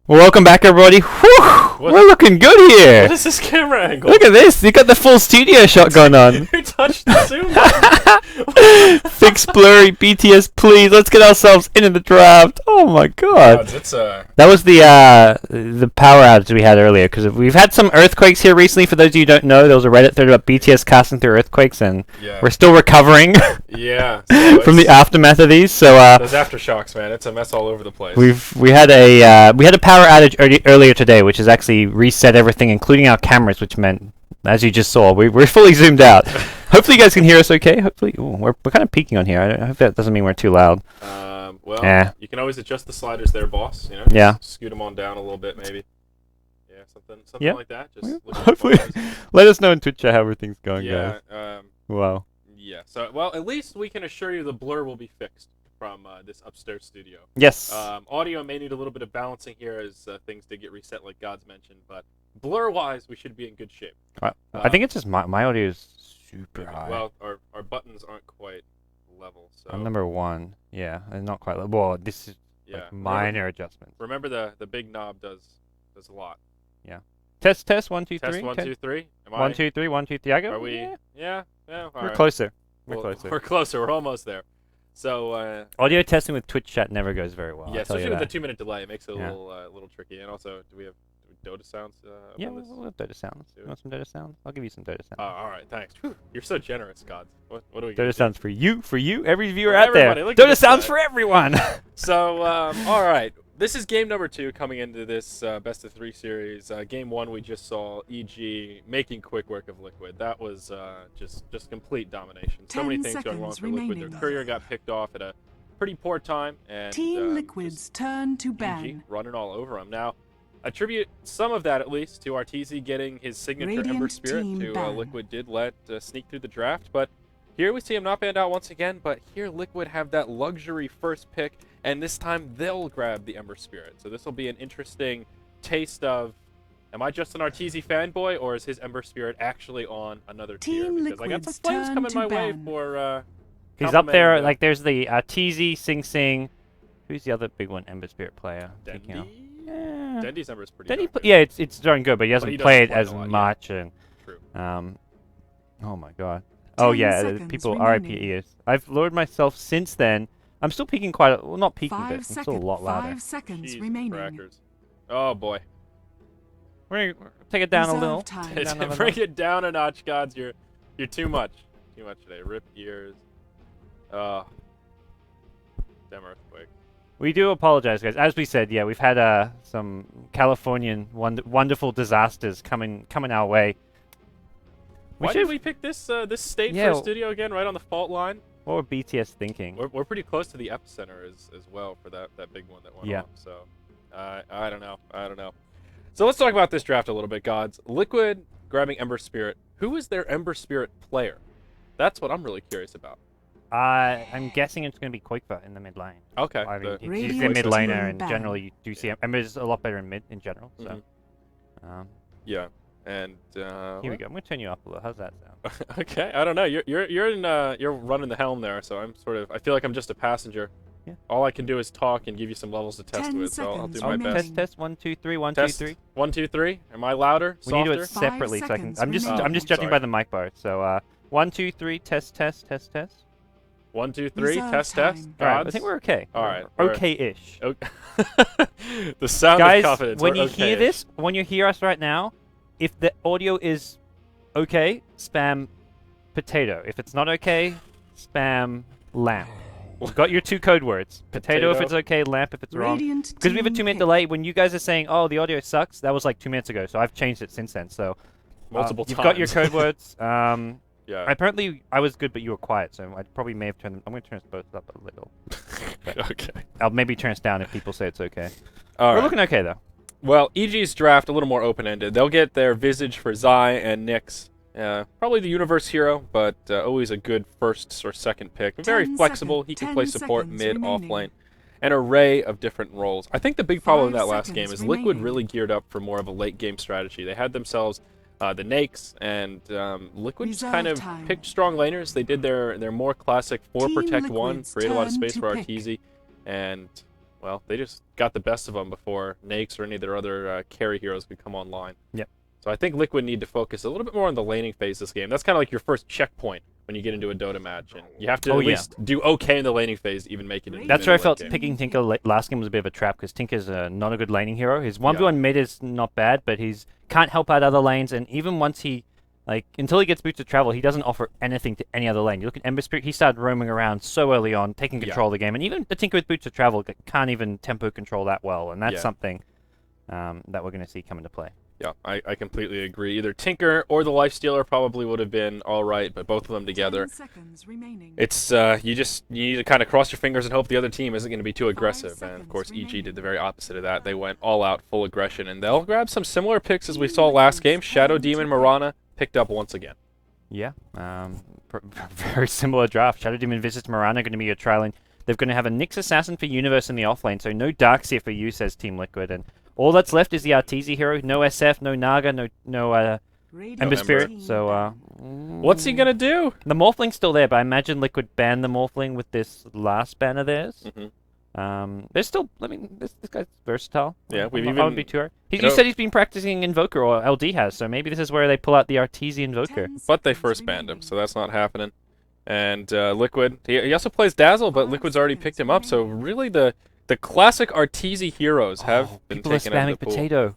Well, welcome back, everybody. Whew, we're looking good here. What is this camera angle? Look at this. You got the full studio shot going on. Who touched the zoom button? Fix blurry BTS, please. Let's get ourselves into the draft. Oh my god. That was the power outage we had earlier because we've had some earthquakes here recently. For those of you who don't know, there was a Reddit thread about BTS casting through earthquakes, and we're still recovering. Yeah. So from the aftermath of these. So those aftershocks, man, it's a mess all over the place. We had a power outage earlier today, which has actually reset everything, including our cameras, which meant, as you just saw, we're fully zoomed out. Hopefully, you guys can hear us okay. Hopefully, we're kind of peaking on here. I hope that doesn't mean we're too loud. Well, you can always adjust the sliders there, boss. You know, just scoot them on down a little bit, maybe. Yeah, something like that. Just hopefully, let us know in Twitch how everything's going, guys. Wow. Yeah. So, well, at least we can assure you the blur will be fixed from this upstairs studio. Yes. Audio may need a little bit of balancing here as things did get reset, like God's mentioned, but blur-wise, we should be in good shape. I think it's just my audio is super high. Well, our buttons aren't quite level. So I'm number one. Yeah, and not quite level. Well, this is like minor adjustments. Remember the big knob does a lot. Yeah. Test 1 2 3. Test 1 2 3. 1 2 3 1 2 3. I go. Are we? Yeah. We're closer. We're closer. We're almost there. So audio testing with Twitch chat never goes very well. Yeah, especially with the 2-minute delay, it makes it a little tricky. And also, do we have Dota sounds? Yeah, we'll have Dota sounds. You want some Dota sounds? I'll give you some Dota sounds. All right, thanks. Whew, you're so generous, God. What do we? Dota sounds for you, every viewer out there. Dota sounds for everyone. So, all right. This is game number 2 coming into this best of 3 series. Game 1 we just saw EG making quick work of Liquid. That was just complete domination. So many things going wrong for Liquid. Their courier got picked off at a pretty poor time, and Team Liquid's turn to ban. EG running all over them. Now, attribute some of that at least to Arteezy getting his signature Ember Spirit to Liquid did let sneak through the draft, but here we see him not banned out once again, but here Liquid have that luxury first pick, and this time they'll grab the Ember Spirit. So this will be an interesting taste of, am I just an Arteezy fanboy, or is his Ember Spirit actually on another tier? Because I got some flames coming my way for he's up there, like there's the Arteezy, Sing Sing. Who's the other big one, Ember Spirit player? Dendy's Ember is pretty good. Yeah, it's darn good, but he hasn't played as much. Yeah. And True. Oh my god. Oh yeah, people RIP. I've lowered myself since then. I'm still peaking quite well, not peaking, but I'm still a lot louder. 5 seconds Jeez, remaining. crackers. Oh boy. We're gonna take it down a little. Bring it down a notch, gods. You're too much. Too much today. Rip ears. Damn earthquake. We do apologize, guys. As we said, yeah, we've had some Californian wonderful disasters coming our way. Why did we pick this this state for a studio again, right on the fault line? What were BTS thinking? We're pretty close to the epicenter as well for that big one that went off. So I don't know. So let's talk about this draft a little bit, gods. Liquid grabbing Ember Spirit. Who is their Ember Spirit player? That's what I'm really curious about. I'm guessing it's going to be Koikva in the mid lane. Okay. I mean, he's a mid laner, and generally you do see Ember's a lot better in mid in general. So. Yeah. And here we go. I'm gonna turn you up a little. How's that sound? Okay, I don't know. You're running the helm there, so I feel like I'm just a passenger. Yeah. All I can do is talk and give you some levels to test with. So I'll do my best. Test 1 2 3 1 2 3. 1 2 3. Am I louder? We need to do it separately, so I can. I'm just judging by the mic bar. So 1 2 3. Test. 1 2 3. Test. All right, I think we're okay. All right. Okay-ish. The sound of confidence. When you hear this, when you hear us right now. If the audio is okay, spam potato. If it's not okay, spam lamp. We've got your 2 code words. Potato if it's okay, lamp if it's wrong. Because we have a 2-minute delay. When you guys are saying, oh, the audio sucks, that was like 2 minutes ago. So I've changed it since then. So multiple times. You've got your code words. Yeah. Apparently, I was good, but you were quiet. So I probably may have turned them. I'm going to turn us both up a little. Okay. I'll maybe turn us down if people say it's okay. All We're looking okay, though. Well, EG's draft a little more open-ended. They'll get their Visage for Zai and Nyx. Probably the Universe hero, but always a good first or second pick. Very flexible. He can play support, mid, off lane. An array of different roles. I think the big problem in that last game is Liquid really geared up for more of a late-game strategy. They had themselves the Nakes, and Liquid just kind of picked strong laners. They did their more classic 4 protect 1, create a lot of space for Arteezy, and well, they just got the best of them before Nakes or any of their other carry heroes could come online. Yep. So I think Liquid need to focus a little bit more on the laning phase this game. That's kind of like your first checkpoint when you get into a Dota match, and you have to at least do okay in the laning phase, even make it. That's where I felt picking Tinker last game was a bit of a trap, because Tinker's not a good laning hero. His 1v1 mid is not bad, but he's can't help out other lanes, and even once he until he gets Boots of Travel, he doesn't offer anything to any other lane. You look at Ember Spirit, he started roaming around so early on, taking control of the game, and even the Tinker with Boots of Travel can't even tempo control that well, and that's something that we're going to see come into play. Yeah, I completely agree. Either Tinker or the Lifestealer probably would have been all right, but both of them together, it's you need to kind of cross your fingers and hope the other team isn't going to be too aggressive. And of course, EG did the very opposite of that. They went all out, full aggression, and they'll grab some similar picks as we saw last game. Shadow Demon Mirana picked up once again. Yeah, very similar draft. Shadow Demon visits Mirana, going to be your trialing. They're going to have a Nyx Assassin for Universe in the offlane, so no Darkseer for you, says Team Liquid, and all that's left is the Arteezy hero. No SF, no Naga, no Ember Spirit. So what's he gonna do? The Morphling's still there, but I imagine Liquid banned the Morphling with this last ban of theirs. There's still, I mean, this guy's versatile. Yeah, we've I even. would be too hard. You said he's been practicing Invoker, or LD has, so maybe this is where they pull out the Arteezy Invoker. But they first banned him, so that's not happening. And Liquid, he also plays Dazzle, but Liquid's already picked him up. So really, the classic Arteezy heroes have been taken out of the pool. Potato.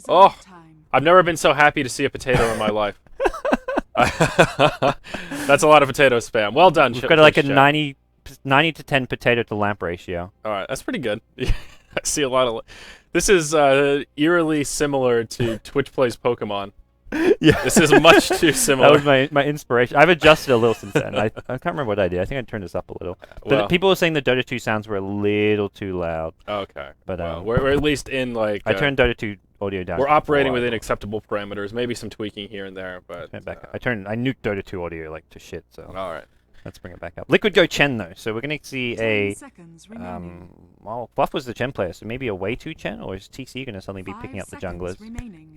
Oh, I've never been so happy to see a potato in my life. That's a lot of potato spam. Well done. We've got like a 90 to 10 potato to lamp ratio. All right, that's pretty good. I see a lot of. This is eerily similar to Twitch Plays Pokemon. Yeah, this is much too similar. That was my inspiration. I've adjusted a little since then. I can't remember what I did. I think I turned this up a little. Well, people were saying the Dota 2 sounds were a little too loud. Okay, but well, we're at least in like. I turned Dota 2 audio down. We're operating within acceptable parameters. Maybe some tweaking here and there, but. I nuked Dota 2 audio like to shit. So. All right. Let's bring it back up. Liquid go Chen, though, so we're going to see a... well, Fluff was the Chen player, so maybe a way to Chen, or is TC going to suddenly be picking up the junglers?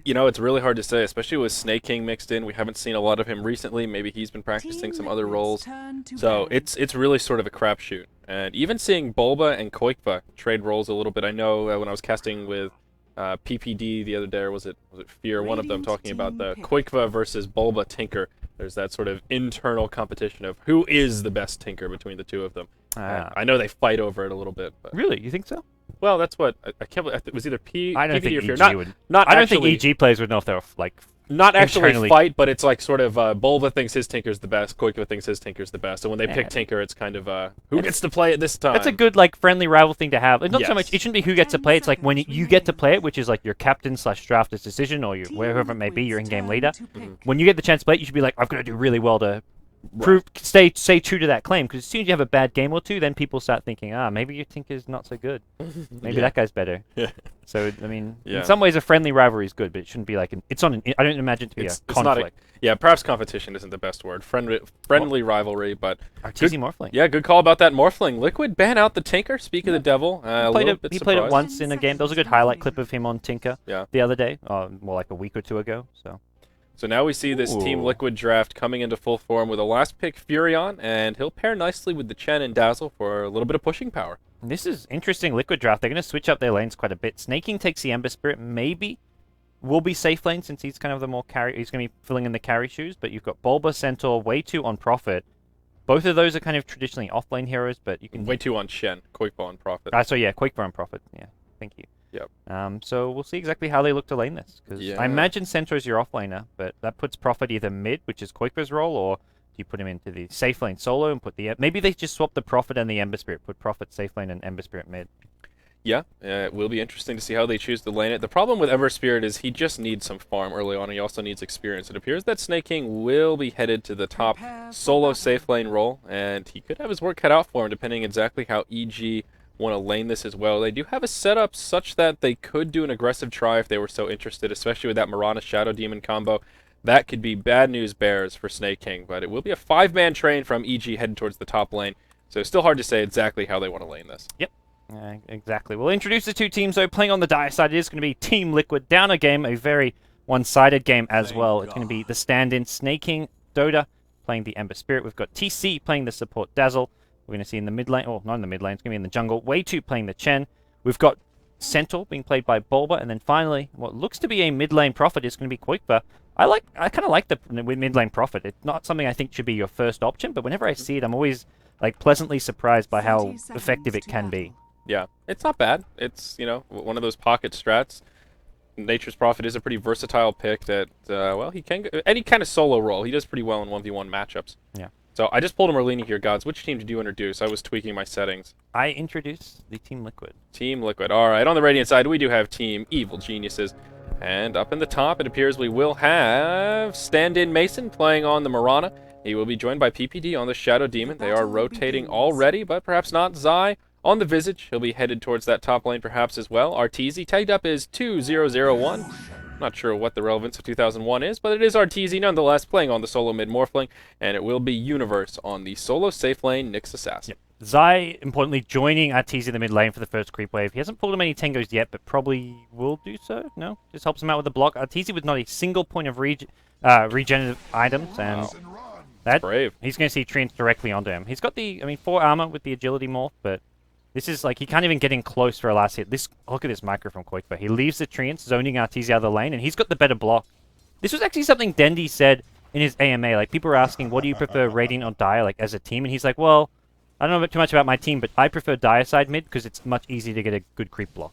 You know, it's really hard to say, especially with Snake King mixed in. We haven't seen a lot of him recently. Maybe he's been practicing some other roles. So it's really sort of a crapshoot. And even seeing Bulba and Koikva trade roles a little bit, I know when I was casting with PPD the other day, or was it Fear, one of them, talking about the Koikva versus Bulba Tinker. There's that sort of internal competition of who is the best Tinker between the two of them. I know they fight over it a little bit. But really? You think so? Well, that's what I can't believe. It was either PPD or Fear. I don't think EG players would know if they were like. Not actually fight, but it's like sort of Bulba thinks his Tinker's the best, Koikva thinks his Tinker's the best, and when they pick Tinker, it's kind of who gets to play it this time. That's a good like friendly rival thing to have. It's not so much. It shouldn't be who gets to play. It's like when you get to play it, which is like your captain / drafter's decision, or wherever it may be, your in-game leader. When you get the chance to play it, you should be like, I've got to do really well to stay true to that claim. Because as soon as you have a bad game or two, then people start thinking, maybe your Tinker's not so good. Maybe that guy's better. Yeah. So I mean, in some ways, a friendly rivalry is good, but it shouldn't be like I don't imagine it to be a conflict. Perhaps competition isn't the best word. Friendly rivalry, but Arteezy Morphling. Yeah, good call about that Morphling. Liquid ban out the Tinker. Speak of the devil. He played it once in a game. There was a good highlight clip of him on Tinker the other day, more like a week or two ago. So now we see this Team Liquid draft coming into full form with a last pick Furion, and he'll pair nicely with the Chen and Dazzle for a little bit of pushing power. This is interesting Liquid draft. They're going to switch up their lanes quite a bit. Snaking takes the Ember Spirit, maybe will be safe lane since he's kind of the more carry. He's going to be filling in the carry shoes, but you've got Bulba, Centaur, Way 2 on Prophet. Both of those are kind of traditionally off-lane heroes, but you can... Way 2 on Shen, Koikva on Prophet. So yeah, Koikva on Prophet. Yeah, thank you. Yep. So we'll see exactly how they look to lane this. Because I imagine Centaur is your off-laner, but that puts Prophet either mid, which is Koikva's role, or do you put him into the safe lane solo and put the... Maybe they just swap the Prophet and the Ember Spirit. Put Prophet safe lane and Ember Spirit mid. Yeah, it will be interesting to see how they choose to lane it. The problem with Ember Spirit is he just needs some farm early on. He also needs experience. It appears that Snake King will be headed to the top solo safe lane role, and he could have his work cut out for him depending exactly how EG want to lane this as well. They do have a setup such that they could do an aggressive try if they were so interested, especially with that Mirana Shadow Demon combo. That could be bad news bears for Snake King, but it will be a 5-man train from EG heading towards the top lane, so it's still hard to say exactly how they want to lane this. Yep. Exactly. We'll introduce the two teams, though. Playing on the dire side, it is going to be Team Liquid down a game, a very one-sided game as well. It's going to be the stand-in Snake King, Dota, playing the Ember Spirit. We've got TC playing the support Dazzle. We're going to see in the mid lane, not in the mid lane, it's going to be in the jungle. Way2 playing the Chen. We've got Centaur being played by Bulba, and then finally, what looks to be a mid lane Prophet is going to be Quickba. I kind of like the mid lane Prophet. It's not something I think should be your first option, but whenever I see it, I'm always like pleasantly surprised by how effective it can be. Yeah, it's not bad. It's, you know, one of those pocket strats. Nature's Prophet is a pretty versatile pick that, well, he can go any kind of solo role. He does pretty well in 1v1 matchups. Yeah. So I just pulled him Merlini here, Gods. Which team did you introduce? I was tweaking my settings. I introduced the Team Liquid. Team Liquid. All right, on the Radiant side, we do have Team Evil Geniuses. And up in the top, it appears we will have Stand-In Mason playing on the Mirana. He will be joined by PPD on the Shadow Demon. They are rotating already, but perhaps not. Zai on the Visage. He'll be headed towards that top lane perhaps as well. Arteezy tagged up is 2001. Not sure what the relevance of 2001 is, but it is Arteezy nonetheless, playing on the solo mid Morphling, and it will be Universe on the solo safe lane Nyx Assassin. Yep. Zai, importantly, joining Arteezy in the mid lane for the first creep wave. He hasn't pulled him any Tangos yet, but probably will do so. No? Just helps him out with the block. Arteezy with not a single point of regenerative items, and that's brave. He's going to see Treants directly onto him. He's got the, 4 armor with the agility morph, but this is like, he can't even get in close for a last hit. Look at this micro from Quickba. He leaves the Treants, zoning Arteezy out of the lane, and he's got the better block. This was actually something Dendy said in his AMA. Like, people were asking, what do you prefer, Radiant or Dire, like, as a team? And he's like, well, I don't know too much about my team, but I prefer Dire side mid because it's much easier to get a good creep block.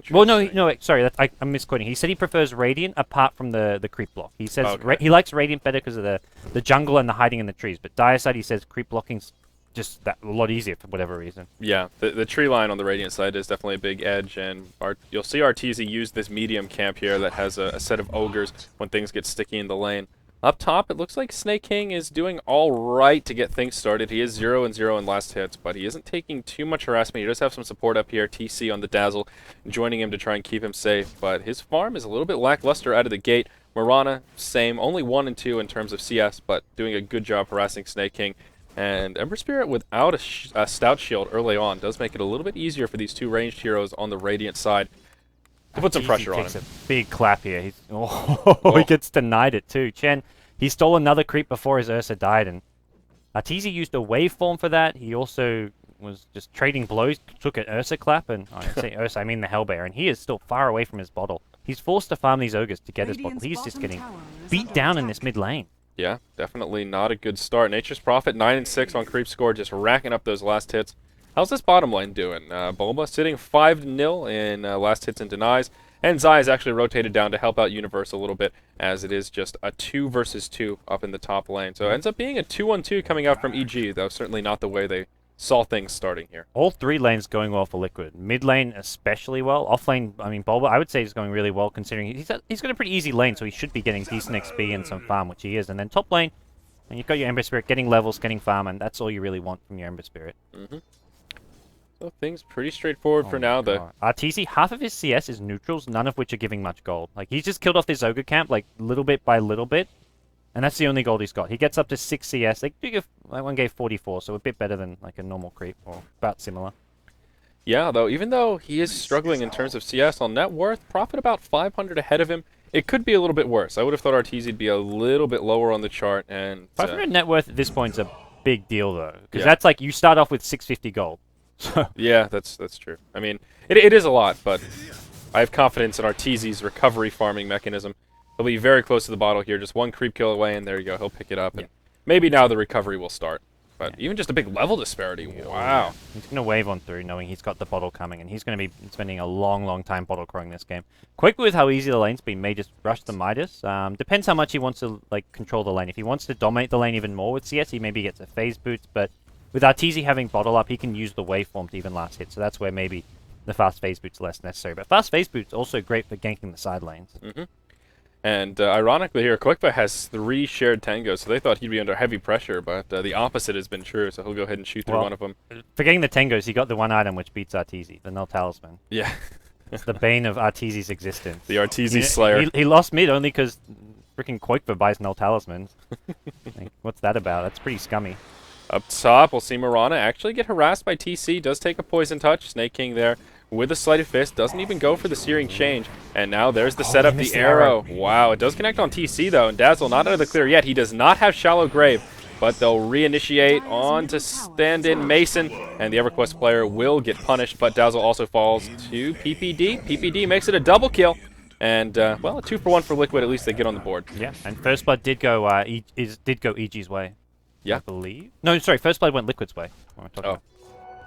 Well, no, sorry, I'm misquoting. He said he prefers Radiant apart from the creep block. He says he likes Radiant better because of the jungle and the hiding in the trees, but Dire side, he says creep blocking's just a lot easier for whatever reason. Yeah, the tree line on the Radiant side is definitely a big edge, and you'll see Arteezy use this medium camp here that has a set of ogres when things get sticky in the lane. Up top, it looks like Snake King is doing all right to get things started. He is 0-0 in last hits, but he isn't taking too much harassment. He does have some support up here, TC on the Dazzle, joining him to try and keep him safe, but his farm is a little bit lackluster out of the gate. Mirana, same, only 1 and 2 in terms of CS, but doing a good job harassing Snake King. And Ember Spirit without a Stout Shield early on does make it a little bit easier for these two ranged heroes on the Radiant side to put some pressure on him. A big clap here. He gets denied it too. Chen, he stole another creep before his Ursa died, and Arteezy used a waveform for that. He also was just trading blows, took an Ursa clap, and I say Ursa, I mean the Hellbear, and he is still far away from his bottle. He's forced to farm these ogres to get his bottle. He's just getting beat down in this mid lane. Yeah, definitely not a good start. Nature's Prophet 9-6 on creep score, just racking up those last hits. How's this bottom lane doing? Bulba sitting 5-0 in last hits and denies, and Zai is actually rotated down to help out Universe a little bit, as it is just a 2 versus 2 up in the top lane. So it ends up being a 2-on-2 coming out from EG, though certainly not the way they saw things starting here. All 3 lanes going well for Liquid. Mid lane especially well. Off lane, I mean, Bulba, I would say is going really well considering he's got a pretty easy lane, so he should be getting decent XP and some farm, which he is. And then top lane, and you've got your Ember Spirit getting levels, getting farm, and that's all you really want from your Ember Spirit. So things pretty straightforward for now, though. Arteezy, half of his CS is neutrals, none of which are giving much gold. Like, he's just killed off this Ogre camp, like, little bit by little bit. And that's the only gold he's got. He gets up to 6 CS. Like one gave 44, so a bit better than like a normal creep, or about similar. Yeah, though, even though he is struggling in terms of CS on net worth, Prophet about 500 ahead of him. It could be a little bit worse. I would have thought Arteezy would be a little bit lower on the chart. And 500 net worth at this point is a big deal, though, because that's like you start off with 650 gold. Yeah, that's true. I mean, it is a lot, but I have confidence in Arteezy's recovery farming mechanism. He'll be very close to the bottle here, just 1 creep kill away, and there you go. He'll pick it up, and maybe now the recovery will start. But even just a big level disparity, wow. He's going to wave on through, knowing he's got the bottle coming, and he's going to be spending a long time bottle crowing this game. Quick with how easy the lane's been, may just rush the Midas. Depends how much he wants to like control the lane. If he wants to dominate the lane even more with CS, he maybe gets a phase boost, but with Arteezy having bottle up, he can use the waveform to even last hit, so that's where maybe the fast phase boot's less necessary. But fast phase boot's also great for ganking the side lanes. And ironically here, Quickba has 3 shared tangos, so they thought he'd be under heavy pressure, but the opposite has been true, so he'll go ahead and shoot through one of them. Forgetting the tangos, he got the one item which beats Arteezy, the Null Talisman. Yeah. It's the bane of Arteezy's existence. The Arteezy Slayer. He lost mid only because freaking Quickba buys Null Talismans. Like, what's that about? That's pretty scummy. Up top, we'll see Mirana actually get harassed by TC, does take a poison touch. Snake King there with a sleight of fist, doesn't even go for the searing change, and now there's the setup, the arrow. Wow, it does connect on TC though, and Dazzle not out of the clear yet. He does not have Shallow Grave, but they'll reinitiate on to stand-in Mason, and the EverQuest player will get punished, but Dazzle also falls to PPD. PPD makes it a double kill, and, well, a 2-for-1 for Liquid. At least they get on the board. Yeah, and First Blood did go EG's way. Yeah. I believe. No, sorry, First Blood went Liquid's way. What am I talking about?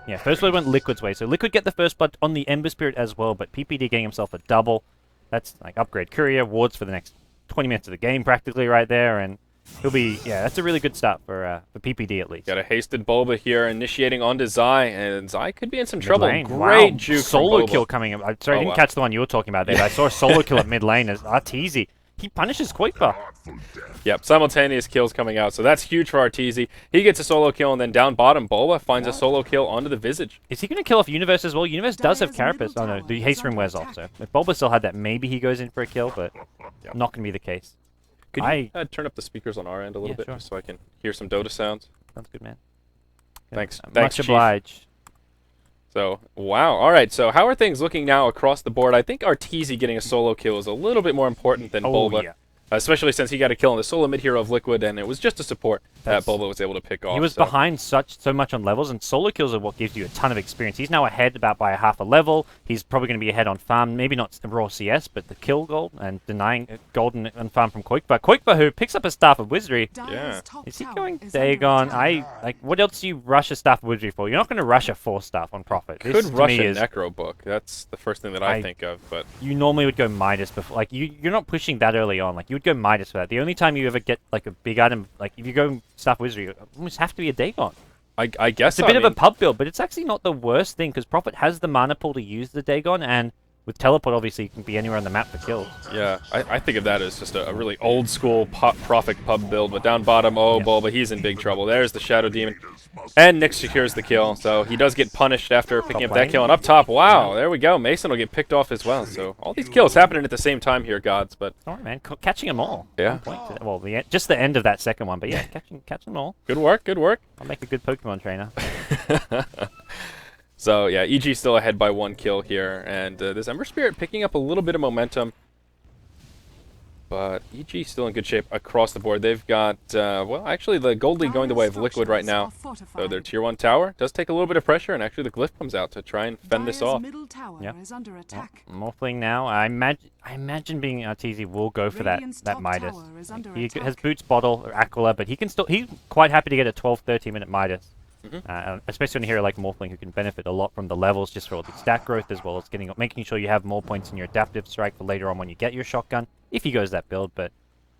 Yeah, First Blood went Liquid's way. So Liquid get the First Blood on the Ember Spirit as well, but PPD getting himself a double. That's like upgrade Courier, wards for the next 20 minutes of the game practically right there, and he'll be, yeah, that's a really good start for PPD at least. Got a hasted Bulba here, initiating onto Zai, and Zai could be in some trouble. Mid-lane. Great Wow. juke Solo from Bulba. kill coming up. I'm sorry, I didn't wow. catch the one you were talking about there, but I saw a solo kill at mid lane as Arteezy. He punishes Koipa. Yep, simultaneous kills coming out, so that's huge for Arteezy. He gets a solo kill, and then down bottom, Bulba finds a solo kill onto the Visage. Is he going to kill off Universe as well? Universe does have Carapace. Oh no, the haste room wears off, so if Bulba still had that, maybe he goes in for a kill, but not going to be the case. Could you turn up the speakers on our end a little bit, sure. just so I can hear some Dota sounds? Sounds good, man. Thanks. Much Thanks, Chief. obliged. So, wow. All right, so how are things looking now across the board? I think Arteezy getting a solo kill is a little bit more important than Bulba. Yeah. Especially since he got a kill on the solo mid-hero of Liquid, and it was just a support that Bulba was able to pick off. He was behind so much on levels, and solo kills are what gives you a ton of experience. He's now ahead about by a half a level. He's probably going to be ahead on farm, maybe not raw CS, but the kill gold, and denying golden and farm from Koikba. Koikba, who picks up a Staff of Wizardry. Yeah. Is he going Dagon? What else do you rush a Staff of Wizardry for? You're not going to rush a 4-staff on Prophet. Could rush a Necro book. That's the first thing that I think of, but... You normally would go Midas before. Like, you're not pushing that early on. Like, you would go Midas for that. The only time you ever get, like, a big item, like, if you go Staff Wizardry, you almost have to be a Dagon. I guess it's a bit of a pub build, but it's actually not the worst thing, because Prophet has the mana pool to use the Dagon, and with Teleport, obviously, you can be anywhere on the map for kills. Yeah, I think of that as just a really old-school Prophet pub build, but down bottom, Bulba, he's in big trouble. There's the Shadow Demon, and Nyx secures the kill, so he does get punished after picking up that kill, and up top, wow, there we go, Mason will get picked off as well, so all these kills happening at the same time here, gods, but... Alright, man, catching them all. Yeah. Well, just the end of that second one, but yeah, catching them all. Good work, good work. I'll make a good Pokemon trainer. So, yeah, EG still ahead by 1 kill here, and this Ember Spirit picking up a little bit of momentum. But EG still in good shape across the board. They've got, well, actually the Gold League going the way of Liquid right now. So their Tier 1 tower does take a little bit of pressure, and actually the Glyph comes out to try and fend this off. Yeah. Morphling now. I imagine being Arteezy will go for that Midas. He has Boots, Bottle, or Aquila, but he's quite happy to get a 12-13 minute Midas. Especially on a hero like Morphling, who can benefit a lot from the levels just for all the stat growth, as well as making sure you have more points in your adaptive strike for later on when you get your shotgun, if he goes that build. But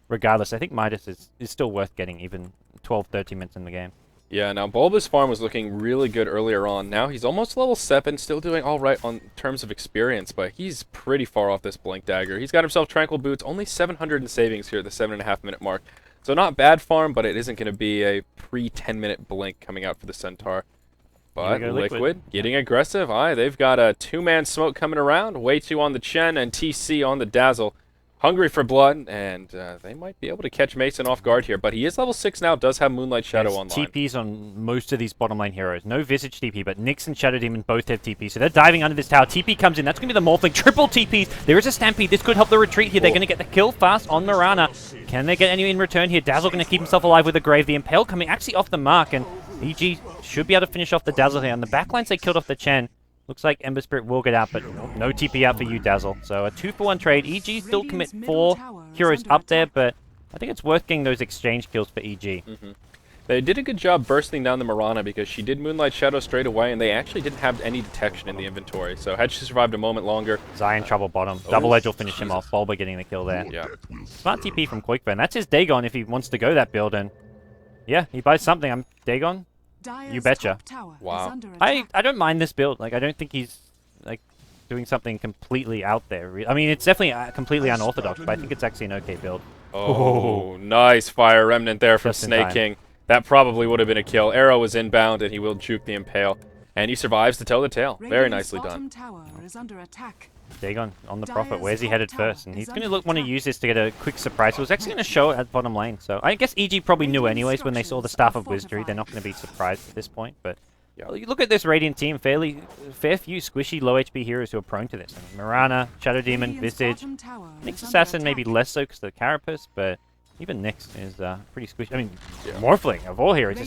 regardless, I think Midas is still worth getting even 12-13 minutes in the game. Yeah, now Bulba's farm was looking really good earlier on. Now he's almost level 7, still doing alright on terms of experience, but he's pretty far off this Blink Dagger. He's got himself Tranquil Boots, only 700 in savings here at the 7.5 minute mark. So not bad farm, but it isn't going to be a pre-10 minute Blink coming out for the Centaur. But Liquid getting aggressive. They've got a 2-man smoke coming around. Way 2 on the Chen and TC on the Dazzle. Hungry for blood, and they might be able to catch Mason off guard here. But he is level 6 now, does have Moonlight Shadow online. TPs on most of these bottom lane heroes. No Visage TP, but Nyx and Shadow Demon both have TP. So they're diving under this tower. TP comes in. That's going to be the Morphling. Triple TPs. There is a Stampede. This could help the retreat here. They're going to get the kill fast on Mirana. Can they get any in return here? Dazzle going to keep himself alive with a Grave. The Impale coming actually off the mark, and EG should be able to finish off the Dazzle here. On the backlines, they killed off the Chen. Looks like Ember Spirit will get out, but no TP out for you, Dazzle. So a 2-for-1 trade. EG still commit 4 heroes up there, but I think it's worth getting those exchange kills for EG. They did a good job bursting down the Mirana because she did Moonlight Shadow straight away, and they actually didn't have any detection in the inventory. So had she survived a moment longer... Zai in trouble bottom. Double Edge will finish him off. Bulba getting the kill there. Yeah. Smart TP from Koikba, and that's his Dagon if he wants to go that build, and yeah, he buys something. I'm Dagon. You betcha. Wow. I don't mind this build. Like, I don't think he's like doing something completely out there. I mean, it's definitely completely unorthodox, but I think it's actually an okay build. Oh, nice Fire Remnant there from Snake King. That probably would have been a kill. Arrow was inbound, and he will juke the Impale. And he survives to tell the tale. Very nicely done. Dagon on the Prophet. Where's he headed first? And he's going to want to use this to get a quick surprise. It was actually going to show at bottom lane. So I guess EG probably knew anyways when they saw the Staff of Wizardry. They're not going to be surprised at this point. But yeah, you look at this Radiant team, fair few squishy low HP heroes who are prone to this. I mean, Mirana, Shadow Demon, Visage. Nyx Assassin maybe less so because of the Carapace, but Even Nyx is pretty squishy. I mean, Morphling of all heroes.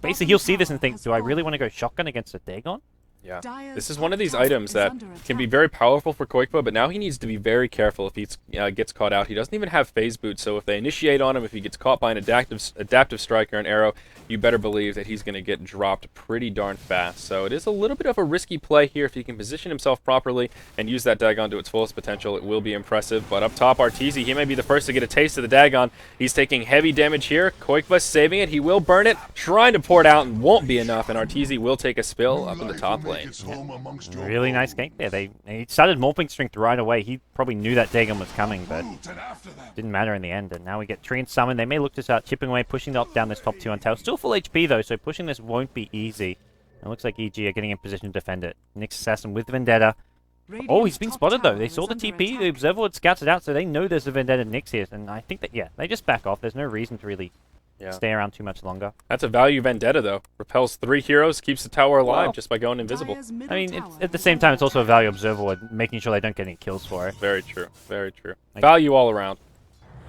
Basically, he'll see this and think, do I really want to go shotgun against a Dagon? Yeah, this is one of these items that can be very powerful for Koikva, but now he needs to be very careful if he gets caught out. He doesn't even have phase boot, so if they initiate on him, if he gets caught by an adaptive strike or an arrow, you better believe that he's going to get dropped pretty darn fast. So it is a little bit of a risky play here. If he can position himself properly and use that Dagon to its fullest potential, it will be impressive. But up top, Arteezy, he may be the first to get a taste of the Dagon. He's taking heavy damage here. Koikva saving it. He will burn it, trying to pour it out, and won't be enough, and Arteezy will take a spill up in the top lane. Really nice gank there. They started morphing strength right away. He probably knew that Dagon was coming, but didn't matter in the end. And now we get Tree and Summon. They may look to start chipping away, pushing up down this top 2 on tower. Still full HP though, so pushing this won't be easy. It looks like EG are getting in position to defend it. Nyx Assassin with Vendetta. Oh, he's been spotted though. They saw the TP. The Observer Ward scouts it out, so they know there's a Vendetta Nyx here. And I think that, yeah, they just back off. There's no reason to really stay around too much longer. That's a value Vendetta, though. Repels 3 heroes, keeps the tower alive just by going invisible. I mean, at the same time, it's also a value Observer Ward, making sure they don't get any kills for it. Very true. Very true. Value all around.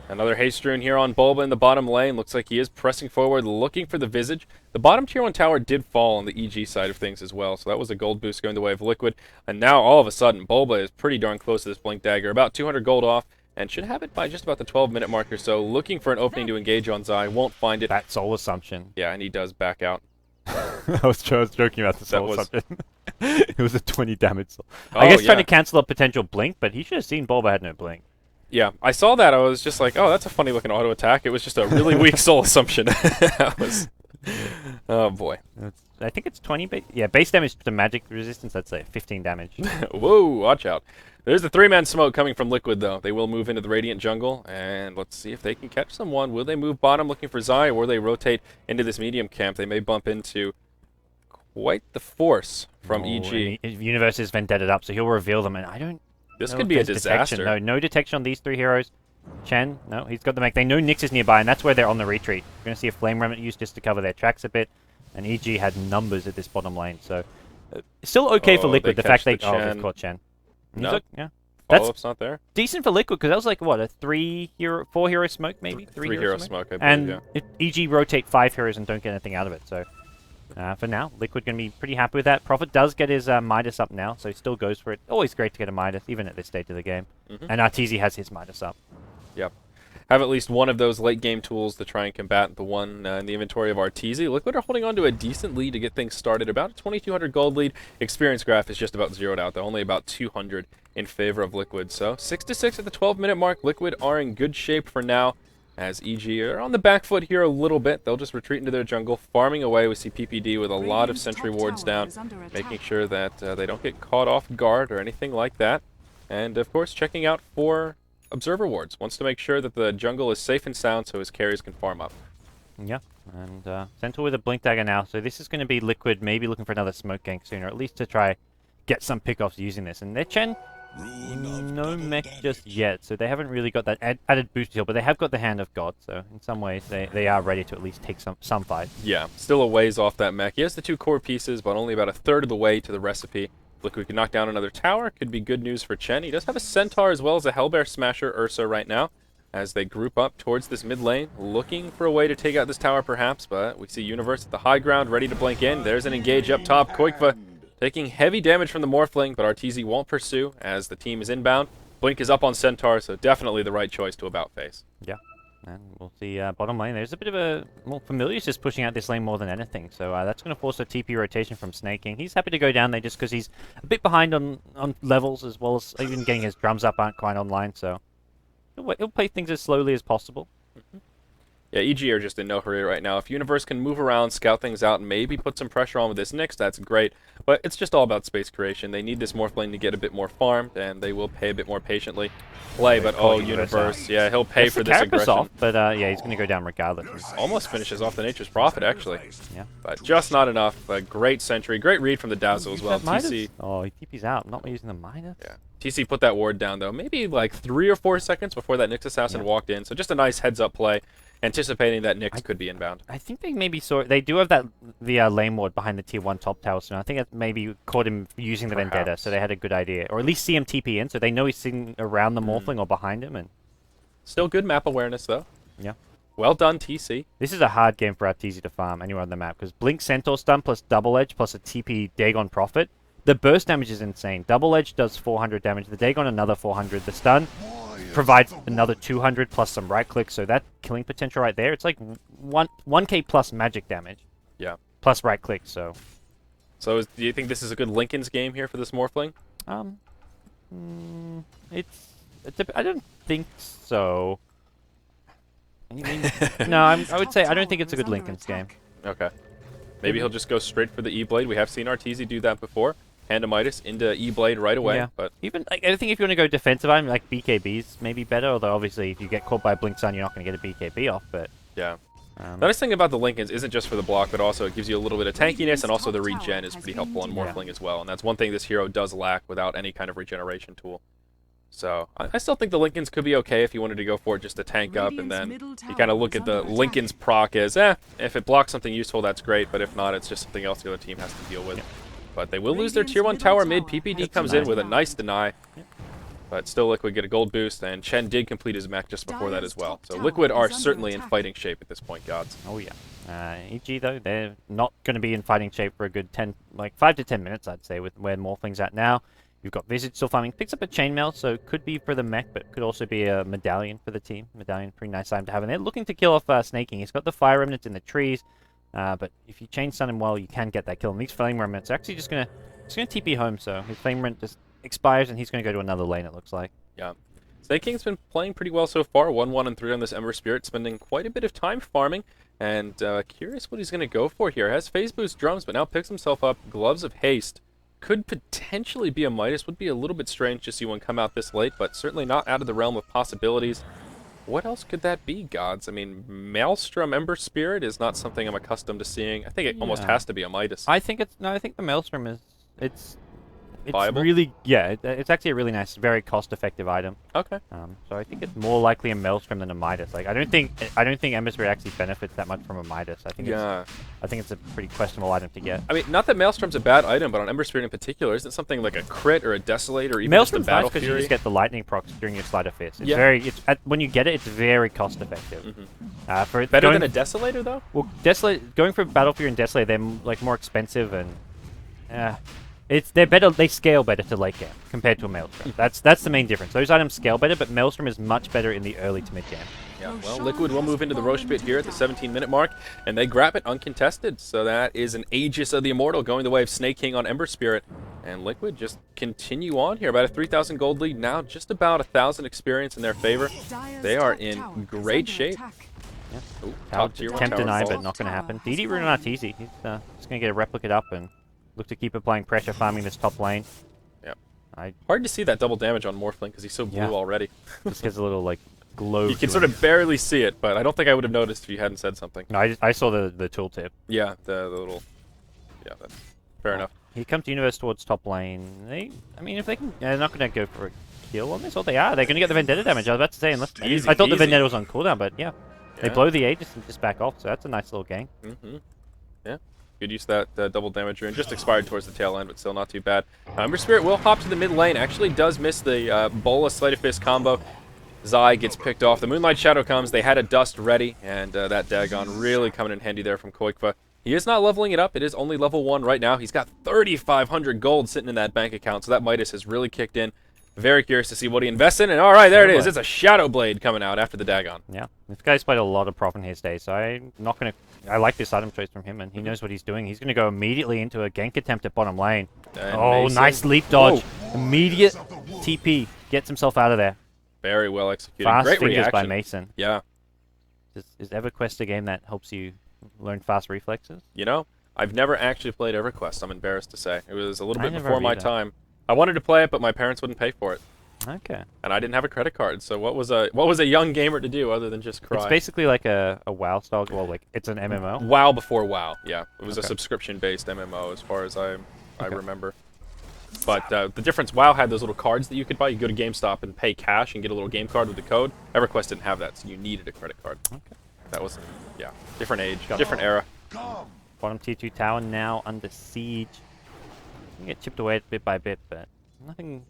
Another Haste Rune here on Bulba in the bottom lane. Looks like he is pressing forward, looking for the Visage. The bottom tier 1 tower did fall on the EG side of things as well, so that was a gold boost going the way of Liquid. And now, all of a sudden, Bulba is pretty darn close to this Blink Dagger. About 200 gold off, and should have it by just about the 12-minute mark or so. Looking for an opening to engage on Zai. Won't find it. That Soul Assumption. Yeah, and he does back out. I was joking about the Soul Assumption. It was a 20 damage soul. I guess trying to cancel a potential Blink, but he should have seen Bulba had no Blink. Yeah, I saw that. I was just like, oh, that's a funny looking auto attack. It was just a really weak Soul Assumption. That was... Oh, boy. I think it's 20 base damage to magic resistance. That's like 15 damage. Whoa, watch out. There's the 3-man smoke coming from Liquid, though. They will move into the Radiant jungle, and let's see if they can catch someone. Will they move bottom looking for Zai, or will they rotate into this medium camp? They may bump into quite the force from EG. Universe is Vendetted up, so he'll reveal them, and I don't This could be a disaster. Detection. No detection on these 3 heroes. Chen, no, he's got the mech. They know Nyx is nearby, and that's where they're on the retreat. We're going to see a Flame Remnant used just to cover their tracks a bit, and EG had numbers at this bottom lane, so still okay for Liquid. The fact they've caught Chen. No. Yeah. Follow-up's not there. Decent for Liquid, because that was like, what, a 4-hero smoke, maybe? 3-hero smoke, I believe, and EG rotate 5 heroes and don't get anything out of it, so for now, Liquid going to be pretty happy with that. Prophet does get his Midas up now, so he still goes for it. Always great to get a Midas, even at this stage of the game. And Arteezy has his Midas up. Yep. Have at least one of those late-game tools to try and combat the one in the inventory of Arteezy. Liquid are holding on to a decent lead to get things started. About a 2,200 gold lead. Experience graph is just about zeroed out, though. Only about 200 in favor of Liquid. So 6-6 at the 12-minute mark. Liquid are in good shape for now, as EG are on the back foot here a little bit. They'll just retreat into their jungle, farming away. We see PPD with a lot of sentry wards down, making sure that they don't get caught off guard or anything like that. And, of course, checking out for Observer Wards. Wants to make sure that the jungle is safe and sound so his carries can farm up. Yeah, and Centaur with a Blink Dagger now. So this is going to be Liquid maybe looking for another smoke gank soon, or at least to try get some pickoffs using this. And their Chen, no mech just yet, so they haven't really got that added boost heal, but they have got the Hand of God, so in some ways they are ready to at least take some fight. Yeah, still a ways off that mech. He has the 2 core pieces, but only about a third of the way to the recipe. Liquid can knock down another tower. Could be good news for Chen. He does have a Centaur as well as a Hellbear Smasher Ursa right now, as they group up towards this mid lane, looking for a way to take out this tower perhaps, but we see Universe at the high ground ready to blink in. There's an engage up top. Koikva taking heavy damage from the Morphling, but Arteezy won't pursue as the team is inbound. Blink is up on Centaur, so definitely the right choice to about face. Yeah. And we'll see bottom lane. There's a bit of a... Well, Familiar's just pushing out this lane more than anything. So that's going to force a TP rotation from Snaking. He's happy to go down there just because he's a bit behind on levels, as well as even getting his drums up aren't quite online. So he'll play things as slowly as possible. Yeah, EG are just in no hurry right now. If Universe can move around, scout things out, and maybe put some pressure on with this Nyx, that's great. But it's just all about space creation. They need this Morphling to get a bit more farmed, and they will pay a bit more patiently. But Universe, yeah, he'll pay for this aggression. Off, but yeah, he's going to go down regardless. Almost finishes off the Nature's Prophet, actually. Yeah. But just not enough. A great sentry, great read from the Dazzle as well. TC. Oh, he TP's out. I'm not using the Midas. Yeah. TC put that ward down, though, maybe like 3 or 4 seconds before that Nyx Assassin walked in. So just a nice heads-up play, anticipating that Nyx could be inbound. I think they maybe saw... They do have the lane ward behind the tier 1 top tower, so I think that maybe caught him using the Vendetta, so they had a good idea. Or at least see him TP in, so they know he's sitting around the Morphling or behind him. And still good map awareness, though. Yeah. Well done, TC. This is a hard game for Arteezy to farm anywhere on the map, because Blink Centaur stun plus Double Edge plus a TP Dagon Prophet. The burst damage is insane. Double Edge does 400 damage, the Dagon another 400. The stun provides another 200 plus some right click, so that killing potential right there, it's like 1k plus magic damage. Yeah. Plus right click, so... So do you think this is a good Linken's game here for this Morphling? I don't think so. You mean, no, I would say I don't think it's a good Linken's game. Okay. Maybe he'll just go straight for the E-Blade. We have seen Arteezy do that before. Hand to Midas into E-Blade right away. Yeah. But even like, I think if you want to go defensive item, like BKB's maybe better, although obviously if you get caught by Blink Sun, you're not going to get a BKB off, but... Yeah. The nice thing about the Linkens isn't just for the block, but also it gives you a little bit of tankiness, and also the regen is pretty helpful on Morphling as well. And that's one thing this hero does lack without any kind of regeneration tool. So I still think the Linkens could be okay if you wanted to go for it just to tank up, and then you kind of look at the Linkens proc as, if it blocks something useful, that's great, but if not, it's just something else the other team has to deal with. But they will lose their tier 1 tower mid. PPD comes in with a nice deny. But still, Liquid get a gold boost, and Chen did complete his mech just before that as well. So Liquid are certainly in fighting shape at this point, gods. Oh yeah. EG though, they're not going to be in fighting shape for a good 5 to 10 minutes, I'd say, with where Morphling's at now. You've got Visage still farming, picks up a chainmail, so could be for the mech, but could also be a medallion for the team. Medallion, pretty nice item to have in there. Looking to kill off Snaking. He's got the fire remnants in the trees, but if you chain stun him well, you can get that kill. And these flame remnants are actually just gonna TP home, so his flame remnant just expires, and he's going to go to another lane, it looks like. Yeah. Snake King's been playing pretty well so far. 1-1 and 3 on this Ember Spirit, spending quite a bit of time farming, and curious what he's going to go for here. Has Phase Boost drums, but now picks himself up Gloves of Haste. Could potentially be a Midas. Would be a little bit strange to see one come out this late, but certainly not out of the realm of possibilities. What else could that be, gods? I mean, Maelstrom Ember Spirit is not something I'm accustomed to seeing. I think it almost has to be a Midas. I think I think the Maelstrom is... It's viable? Really, yeah, it's actually a really nice, very cost-effective item. Okay. So I think it's more likely a Maelstrom than a Midas. Like I don't think Ember Spirit actually benefits that much from a Midas. I think it's a pretty questionable item to get. I mean, not that Maelstrom's a bad item, but on Ember Spirit in particular, isn't something like a crit or a Desolate or even Maelstrom's just a Battle nice because Fury? you just get the lightning procs during your Sleight of Fist. It's when you get it, it's very cost-effective. Better than a Desolator though? Well, going for Battle Fury and Desolator, they're like more expensive and they're better. They scale better to late game compared to a Maelstrom. That's the main difference. Those items scale better, but Maelstrom is much better in the early to mid game. Yeah, well, Liquid will move into the Roche pit here at the 17-minute mark, and they grab it uncontested. So that is an Aegis of the Immortal going the way of Snake King on Ember Spirit. And Liquid just continue on here. About a 3,000 gold lead now, just about 1,000 experience in their favor. They are in great shape. Yeah. Ooh, top tier Tempt deny, fall. but not going to happen. DD Rune not easy. He's just going to get a replicate up and look to keep applying pressure, farming this top lane. Yep. Hard to see that double damage on Morphling because he's so blue already. Just gets a little like glow. You can sort of barely see it, but I don't think I would have noticed if you hadn't said something. No, I saw the tooltip. Yeah, the little. Yeah, that's fair enough. He comes to Universe towards top lane. I mean, if they can, they're not going to go for a kill on this. Or they are. They're going to get the Vendetta damage. I was about to say, unless I thought the Vendetta was on cooldown, but yeah. They blow the Aegis and just back off. So that's a nice little gang. Yeah. Good use of that double damage rune. Just expired towards the tail end, but still not too bad. Ember Spirit will hop to the mid lane. Actually does miss the Bola Sleight of Fist combo. Zai gets picked off. The Moonlight Shadow comes. They had a Dust ready, and that Dagon really coming in handy there from Koikva. He is not leveling it up. It is only level 1 right now. He's got 3,500 gold sitting in that bank account, so that Midas has really kicked in. Very curious to see what he invests in, and all right, there it is. It's a Shadow Blade coming out after the Dagon. Yeah, this guy's played a lot of Prop in his day, so I'm not going to... I like this item choice from him, and he knows what he's doing. He's going to go immediately into a gank attempt at bottom lane. Oh, nice leap dodge. Whoa. Immediate TP. Gets himself out of there. Very well executed. Fast Great fingers reaction by Mason. Yeah. Is EverQuest a game that helps you learn fast reflexes? You know, I've never actually played EverQuest, I'm embarrassed to say. It was a little bit before my time. I wanted to play it, but my parents wouldn't pay for it. Okay. And I didn't have a credit card, so what was a young gamer to do other than just cry? It's basically like a WoW style. Well, like it's an MMO. WoW before WoW. Yeah, it was a subscription-based MMO as far as I remember. But the difference, WoW had those little cards that you could buy. You go to GameStop and pay cash and get a little game card with the code. EverQuest didn't have that, so you needed a credit card. Okay. That was, different age, different era. Bottom tier 2 tower now under siege. You get chipped away bit by bit, but nothing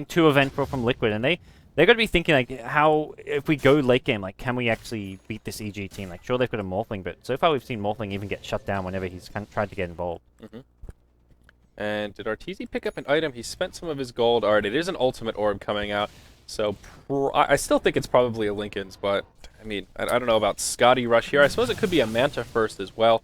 too eventful from Liquid, and they They're going to be thinking, like, how, if we go late game, like, can we actually beat this EG team? Like, sure, they've got a Morphling, but so far we've seen Morphling even get shut down whenever he's tried to get involved. And did Arteezy pick up an item? He spent some of his gold. All right, it is an ultimate orb coming out. So I still think it's probably a Linken's, but, I mean, I don't know about Scotty Rush here. I suppose it could be a Manta first as well.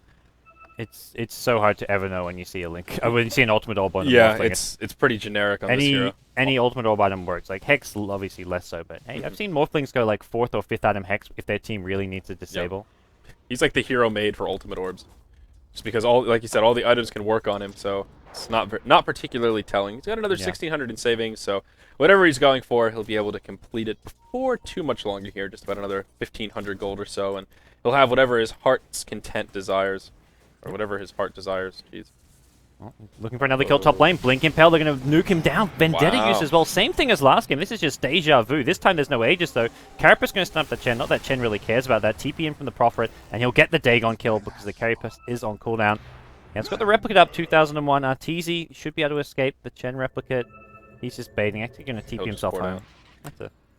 It's so hard to ever know when you see a Link. When you see an ultimate orb on a Yeah, Morphling. it's pretty generic on this hero. Any ultimate orb item works. Like, Hex, obviously less so, but hey, I've seen Morphlings go, like, 4th or 5th item Hex if their team really needs to disable. Yep. He's like the hero made for ultimate orbs. Just because, like you said, all the items can work on him, so it's not particularly telling. He's got another 1,600 in savings, so whatever he's going for, he'll be able to complete it before too much longer here, just about another 1,500 gold or so, and he'll have whatever his heart's content desires. Or whatever his heart desires. Jeez. Well, looking for another kill top lane. Blink Impel, they're going to nuke him down. Vendetta use as well. Same thing as last game. This is just deja vu. This time there's no Aegis, though. Carapace going to stun up the Chen. Not that Chen really cares about that. TP in from the Prophet, and he'll get the Dagon kill because the Carapace is on cooldown. Yeah, it's got the Replicate up, 2001. Arteezy should be able to escape the Chen Replicate. He's just baiting. Actually going to TP himself home.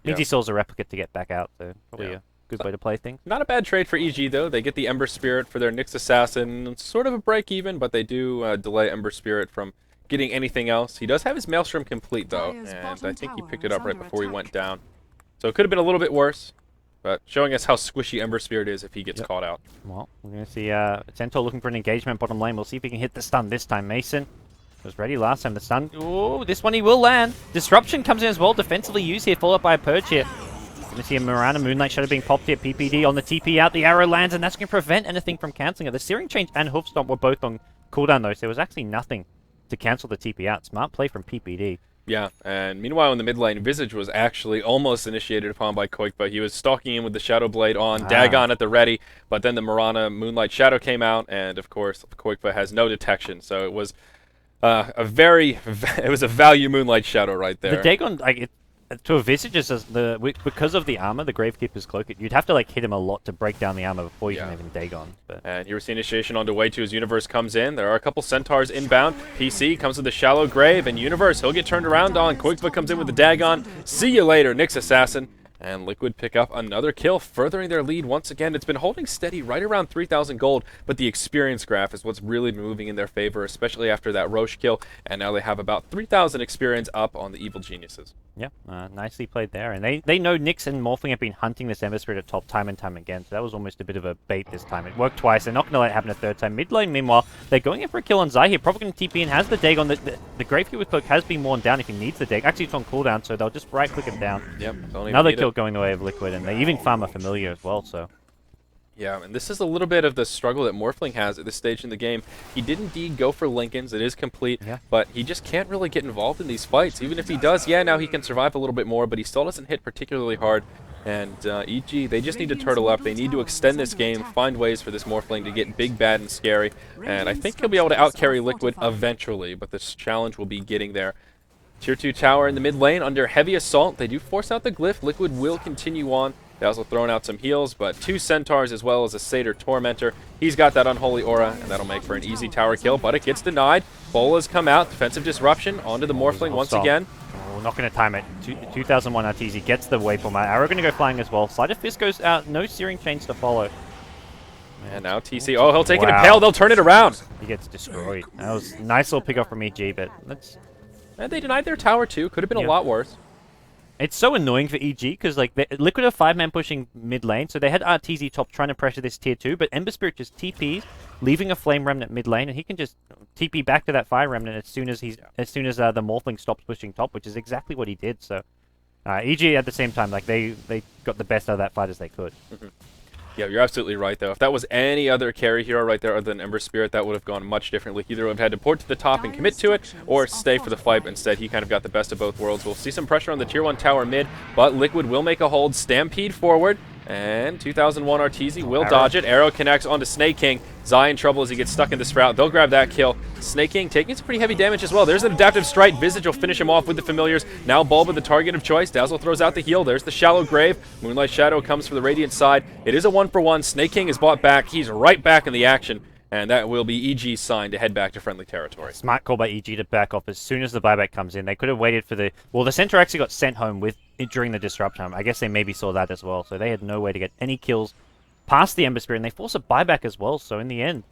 Means he sells a Replicate to get back out, so probably a good way to play things. Not a bad trade for EG, though. They get the Ember Spirit for their Nyx Assassin. It's sort of a break-even, but they do delay Ember Spirit from getting anything else. He does have his Maelstrom complete, though, and I think he picked it up right before he went down. So it could have been a little bit worse, but showing us how squishy Ember Spirit is if he gets caught out. Well, we're going to see Centaur looking for an engagement bottom lane. We'll see if he can hit the stun this time. Mason was ready last time. The stun. Ooh, this one he will land. Disruption comes in as well. Defensively used here, followed by a Purge here. Going to see a Mirana Moonlight Shadow being popped here. PPD on the TP out. The arrow lands, and that's going to prevent anything from cancelling it. The Searing Change and Hoof Stomp were both on cooldown, though, so there was actually nothing to cancel the TP out. Smart play from PPD. Yeah, and meanwhile in the mid lane, Visage was actually almost initiated upon by Koikba. He was stalking him with the Shadow Blade on, Dagon at the ready, but then the Mirana Moonlight Shadow came out, and of course, Koikba has no detection, so it was it was a value Moonlight Shadow right there. The Dagon, like, to a Visage, because of the armor, the Gravekeeper's Cloak, you'd have to like hit him a lot to break down the armor before you can even Dagon. But. And here we see initiation on the way to his Universe comes in. There are a couple Centaurs inbound. PC comes with the Shallow Grave, and Universe, he'll get turned around on. Koikba comes in with the Dagon. See you later, Nyx Assassin. And Liquid pick up another kill, furthering their lead once again. It's been holding steady right around 3,000 gold, but the experience graph is what's really moving in their favor, especially after that Roche kill. And now they have about 3,000 experience up on the Evil Geniuses. Yeah, nicely played there. And they know Nyx and Morphling have been hunting this Ember Spirit at top time and time again, so that was almost a bit of a bait this time. It worked twice. They're not going to let it happen a third time. Mid lane, meanwhile, they're going in for a kill on Zai here. Probably going to TP and has the Dagon. The Gravekeeper Cloak has been worn down if he needs the Dagon. Actually, it's on cooldown, so they'll just right-click him down. Yep. Another kill going the way of Liquid, and they even farm a Familiar as well, so... Yeah, and this is a little bit of the struggle that Morphling has at this stage in the game. He did indeed go for Linken's, it is complete, but he just can't really get involved in these fights. Even if he does, now he can survive a little bit more, but he still doesn't hit particularly hard. And EG, they just need to turtle up. They need to extend this game, find ways for this Morphling to get big, bad, and scary. And I think he'll be able to out-carry Liquid eventually, but this challenge will be getting there. Tier 2 tower in the mid lane under heavy assault. They do force out the glyph. Liquid will continue on. They also thrown out some heals, but 2 Centaurs as well as a Satyr Tormentor. He's got that Unholy Aura, and that'll make for an easy tower kill, but it gets denied. Bola's come out. Defensive Disruption onto the Morphling once again. Oh, not going to time it. 2001 Arteezy gets the Waypoint. Arrow going to go flying as well. Sleight of Fist goes out. No Searing Chains to follow. And now TC. Oh, he'll take an Impale. They'll turn it around. He gets destroyed. That was a nice little pick up from EG, but let's... And they denied their tower too. Could have been a lot worse. It's so annoying for EG because like Liquid are 5-man pushing mid lane, so they had Arteezy top trying to pressure this tier 2, but Ember Spirit just TPs, leaving a Flame Remnant mid lane, and he can just TP back to that Fire Remnant as soon as the Morphling stops pushing top, which is exactly what he did. So EG at the same time, like they got the best out of that fight as they could. Yeah, you're absolutely right, though. If that was any other carry hero right there other than Ember Spirit, that would have gone much differently. Either would have had to port to the top and commit to it, or stay for the fight. Instead, he kind of got the best of both worlds. We'll see some pressure on the Tier 1 tower mid, but Liquid will make a hold. Stampede forward, and 2001 Arteezy will dodge it. Arrow connects onto Snake King. Zai in trouble as he gets stuck in the Sprout. They'll grab that kill. Snake King taking some pretty heavy damage as well. There's an Adaptive Strike. Visage will finish him off with the Familiars. Now Bulba the target of choice. Dazzle throws out the heal. There's the Shallow Grave. Moonlight Shadow comes for the Radiant side. It is a 1-for-1. Snake King is bought back. He's right back in the action. And that will be EG's sign to head back to friendly territory. Smart call by EG to back off as soon as the buyback comes in. They could have waited for the... Well, the Centaur actually got sent home with during the disrupt time. I guess they maybe saw that as well. So they had no way to get any kills past the Ember Spirit, and they force a buyback as well. So in the end,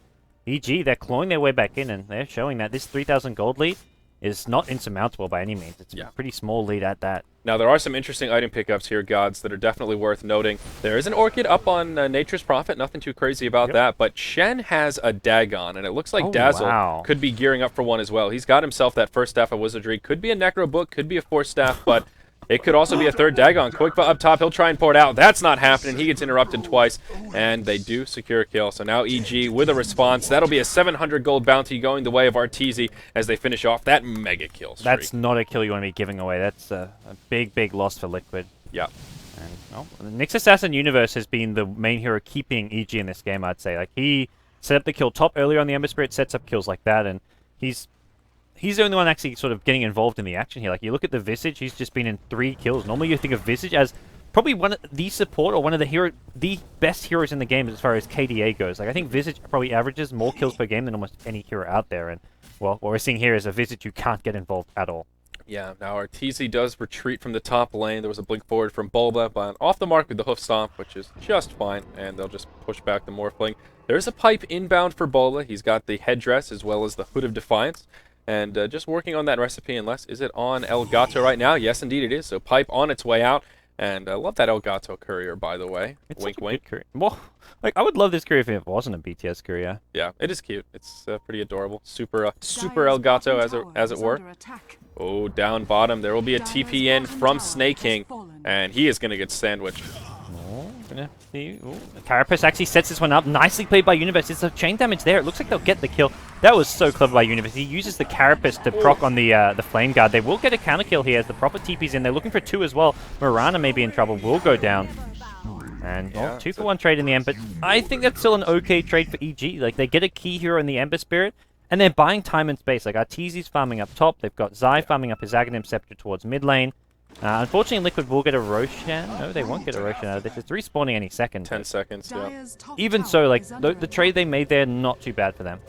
EG, they're clawing their way back in, and they're showing that this 3,000 gold lead is not insurmountable by any means. It's a pretty small lead at that. Now, there are some interesting item pickups here, Gods, that are definitely worth noting. There is an Orchid up on Nature's Prophet, nothing too crazy about that, but Shen has a Dagon, and it looks like Dazzle could be gearing up for one as well. He's got himself that first Staff of Wizardry. Could be a Necro Book, could be a fourth Staff, but it could also be a third Dagon. Quick up top, he'll try and pour it out. That's not happening. He gets interrupted twice, and they do secure a kill. So now EG with a response. That'll be a 700 gold bounty going the way of Arteezy as they finish off that mega kill streak. That's not a kill you want to be giving away. That's a big, big loss for Liquid. Yeah. And, well, the Nyx Assassin Universe has been the main hero keeping EG in this game, I'd say. Like, he set up the kill top earlier on the Ember Spirit, sets up kills like that, and he's the only one actually sort of getting involved in the action here. Like, you look at the Visage, he's just been in 3 kills. Normally you think of Visage as probably one of the support or one of the best heroes in the game as far as KDA goes. Like, I think Visage probably averages more kills per game than almost any hero out there. And, well, what we're seeing here is a Visage who can't get involved at all. Yeah, now Arteezy does retreat from the top lane. There was a blink forward from Bulba, but off the mark with the Hoof Stomp, which is just fine, and they'll just push back the Morphling. There's a pipe inbound for Bulba. He's got the headdress as well as the Hood of Defiance. And just working on that recipe, unless, is it on Elgato right now? Yes, indeed it is. So pipe on its way out. And I love that Elgato courier, by the way. It's wink, wink. Courier. Well, like, I would love this courier if it wasn't a BTS courier. Yeah, it is cute. It's pretty adorable. Super Elgato, as it were. Oh, down bottom. There will be a TP in from Snake King. And he is going to get sandwiched. The Carapace actually sets this one up. Nicely played by Universe. It's a chain damage there. It looks like they'll get the kill. That was so clever by Universe. He uses the Carapace to proc on the Flame Guard. They will get a counter kill here as the proper TP's in. They're looking for 2 as well. Mirana may be in trouble. Will go down. And 2-for-1 trade in the end. But I think that's still an okay trade for EG. Like, they get a key hero in the Ember Spirit, and they're buying time and space. Like, Arteezy's farming up top. They've got Zai farming up his Aghanim Scepter towards mid lane. Unfortunately, Liquid will get a Roshan. No, they won't get a Roshan out of this. It's respawning any second. 10 seconds, yeah. Even so, like, the trade they made there, not too bad for them.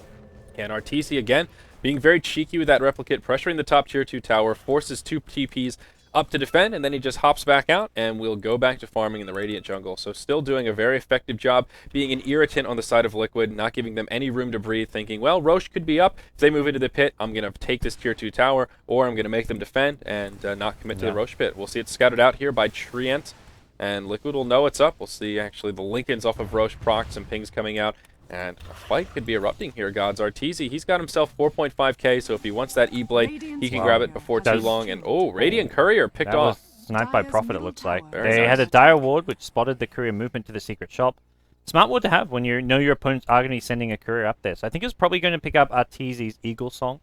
And Arteezy, again, being very cheeky with that replicate, pressuring the top tier 2 tower, forces 2 TPs up to defend, and then he just hops back out, and we'll go back to farming in the Radiant jungle. So still doing a very effective job, being an irritant on the side of Liquid, not giving them any room to breathe, thinking, well, Roche could be up. If they move into the pit, I'm going to take this tier 2 tower, or I'm going to make them defend and not commit to the Roche pit. We'll see it scouted out here by Trient, and Liquid will know it's up. We'll see, actually, the Lincolns off of Roche proc, some pings coming out. And a fight could be erupting here, Gods. Arteezy, he's got himself 4.5k, so if he wants that E-Blade, he can grab it before too long. And, Radiant Courier picked off. Sniped by Prophet, it looks like. Very they nice. had a dire ward, which spotted the courier movement to the secret shop. Smart ward to have when you know your opponents are going to be sending a courier up there. So I think it's probably going to pick up Arteezy's Eagle Song.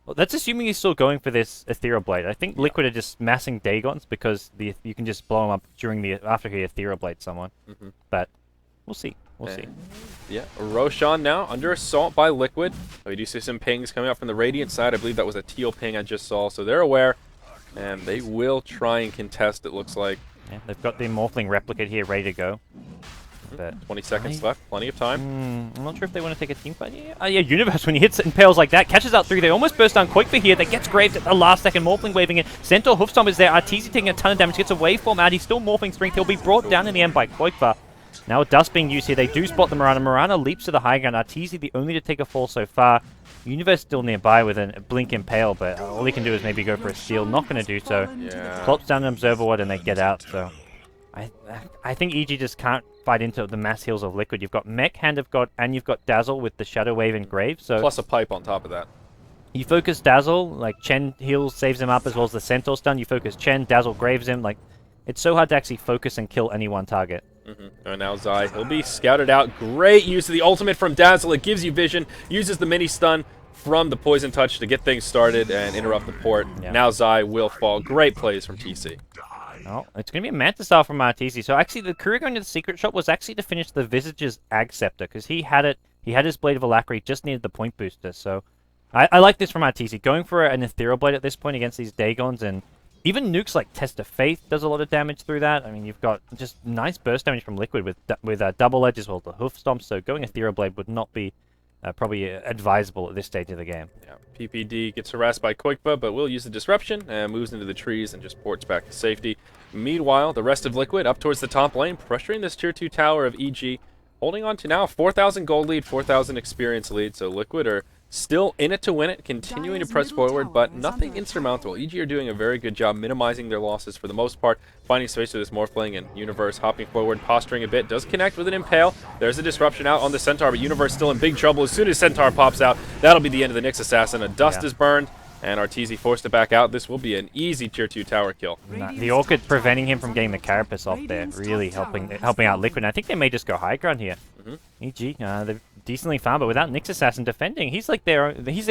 Well, that's assuming he's still going for this Ethereal Blade. I think Liquid are just massing Dagons because you can just blow him up after he Ethereal Blade someone. But we'll see. We'll see. Yeah, Roshan now under assault by Liquid. We do see some pings coming up from the Radiant side. I believe that was a teal ping I just saw, so they're aware. And they will try and contest, it looks like. Yeah, they've got the Morphling Replicate here ready to go. But 20 seconds left, plenty of time. I'm not sure if they want to take a team fight. Yeah, Universe, when he hits it and impales like that, catches out 3. They almost burst down Quake for here. That gets graved at the last second. Morphling waving it. Centaur Hoofstomp is there. Arteezy taking a ton of damage. Gets a waveform out. He's still Morphing Strength. He'll be brought down in the end by Quakefa. Now with Dust being used here, they do spot the Mirana. Mirana leaps to the high ground. Arteezy the only to take a fall so far. Universe still nearby with a Blink Impale, but all he can do is maybe go for a steal. Not going to do so. Yeah. Plops down an Observer Ward and they get out. So I think EG just can't fight into the mass heals of Liquid. You've got Mech, Hand of God, and you've got Dazzle with the Shadow Wave and Grave. So plus a pipe on top of that. You focus Dazzle, like Chen heals, saves him up, as well as the Centaur stun. You focus Chen, Dazzle graves him. Like, it's so hard to actually focus and kill any one target. And now Zai, he'll be scouted out. Great use of the ultimate from Dazzle. It gives you vision, uses the mini stun from the Poison Touch to get things started and interrupt the port. Yeah. Now Zai will fall. Great plays from TC. Oh, it's going to be a Mantis Star from Arteezy. So actually, the courier going to the secret shop was actually to finish the Visage's Ag Scepter, because he had it. He had his Blade of Alacrity, just needed the point booster. So I like this from Arteezy. Going for an Ethereal Blade at this point against these Dagons, and even nukes like Test of Faith does a lot of damage through that. I mean, you've got just nice burst damage from Liquid with Double Edge as well, the Hoof Stomp. So going Ethereal Blade would not be probably advisable at this stage of the game. Yeah, PPD gets harassed by Quakefa, but will use the Disruption and moves into the trees and just ports back to safety. Meanwhile, the rest of Liquid up towards the top lane, pressuring this tier 2 tower of EG, holding on to now a 4,000 gold lead, 4,000 experience lead. So Liquid are still in it to win it, continuing to press forward, but nothing insurmountable. EG are doing a very good job minimizing their losses for the most part, finding space with this Morphling, and Universe hopping forward, posturing a bit, does connect with an Impale. There's a disruption out on the Centaur, but Universe still in big trouble. As soon as Centaur pops out, that'll be the end of the Nyx Assassin. A dust is burned, and Arteezy forced to back out. This will be an easy tier 2 tower kill. The Orchid preventing him from getting the Carapace off there, really helping out Liquid. And I think they may just go high ground here. EG, they've decently farmed, but without Nyx Assassin defending, he's their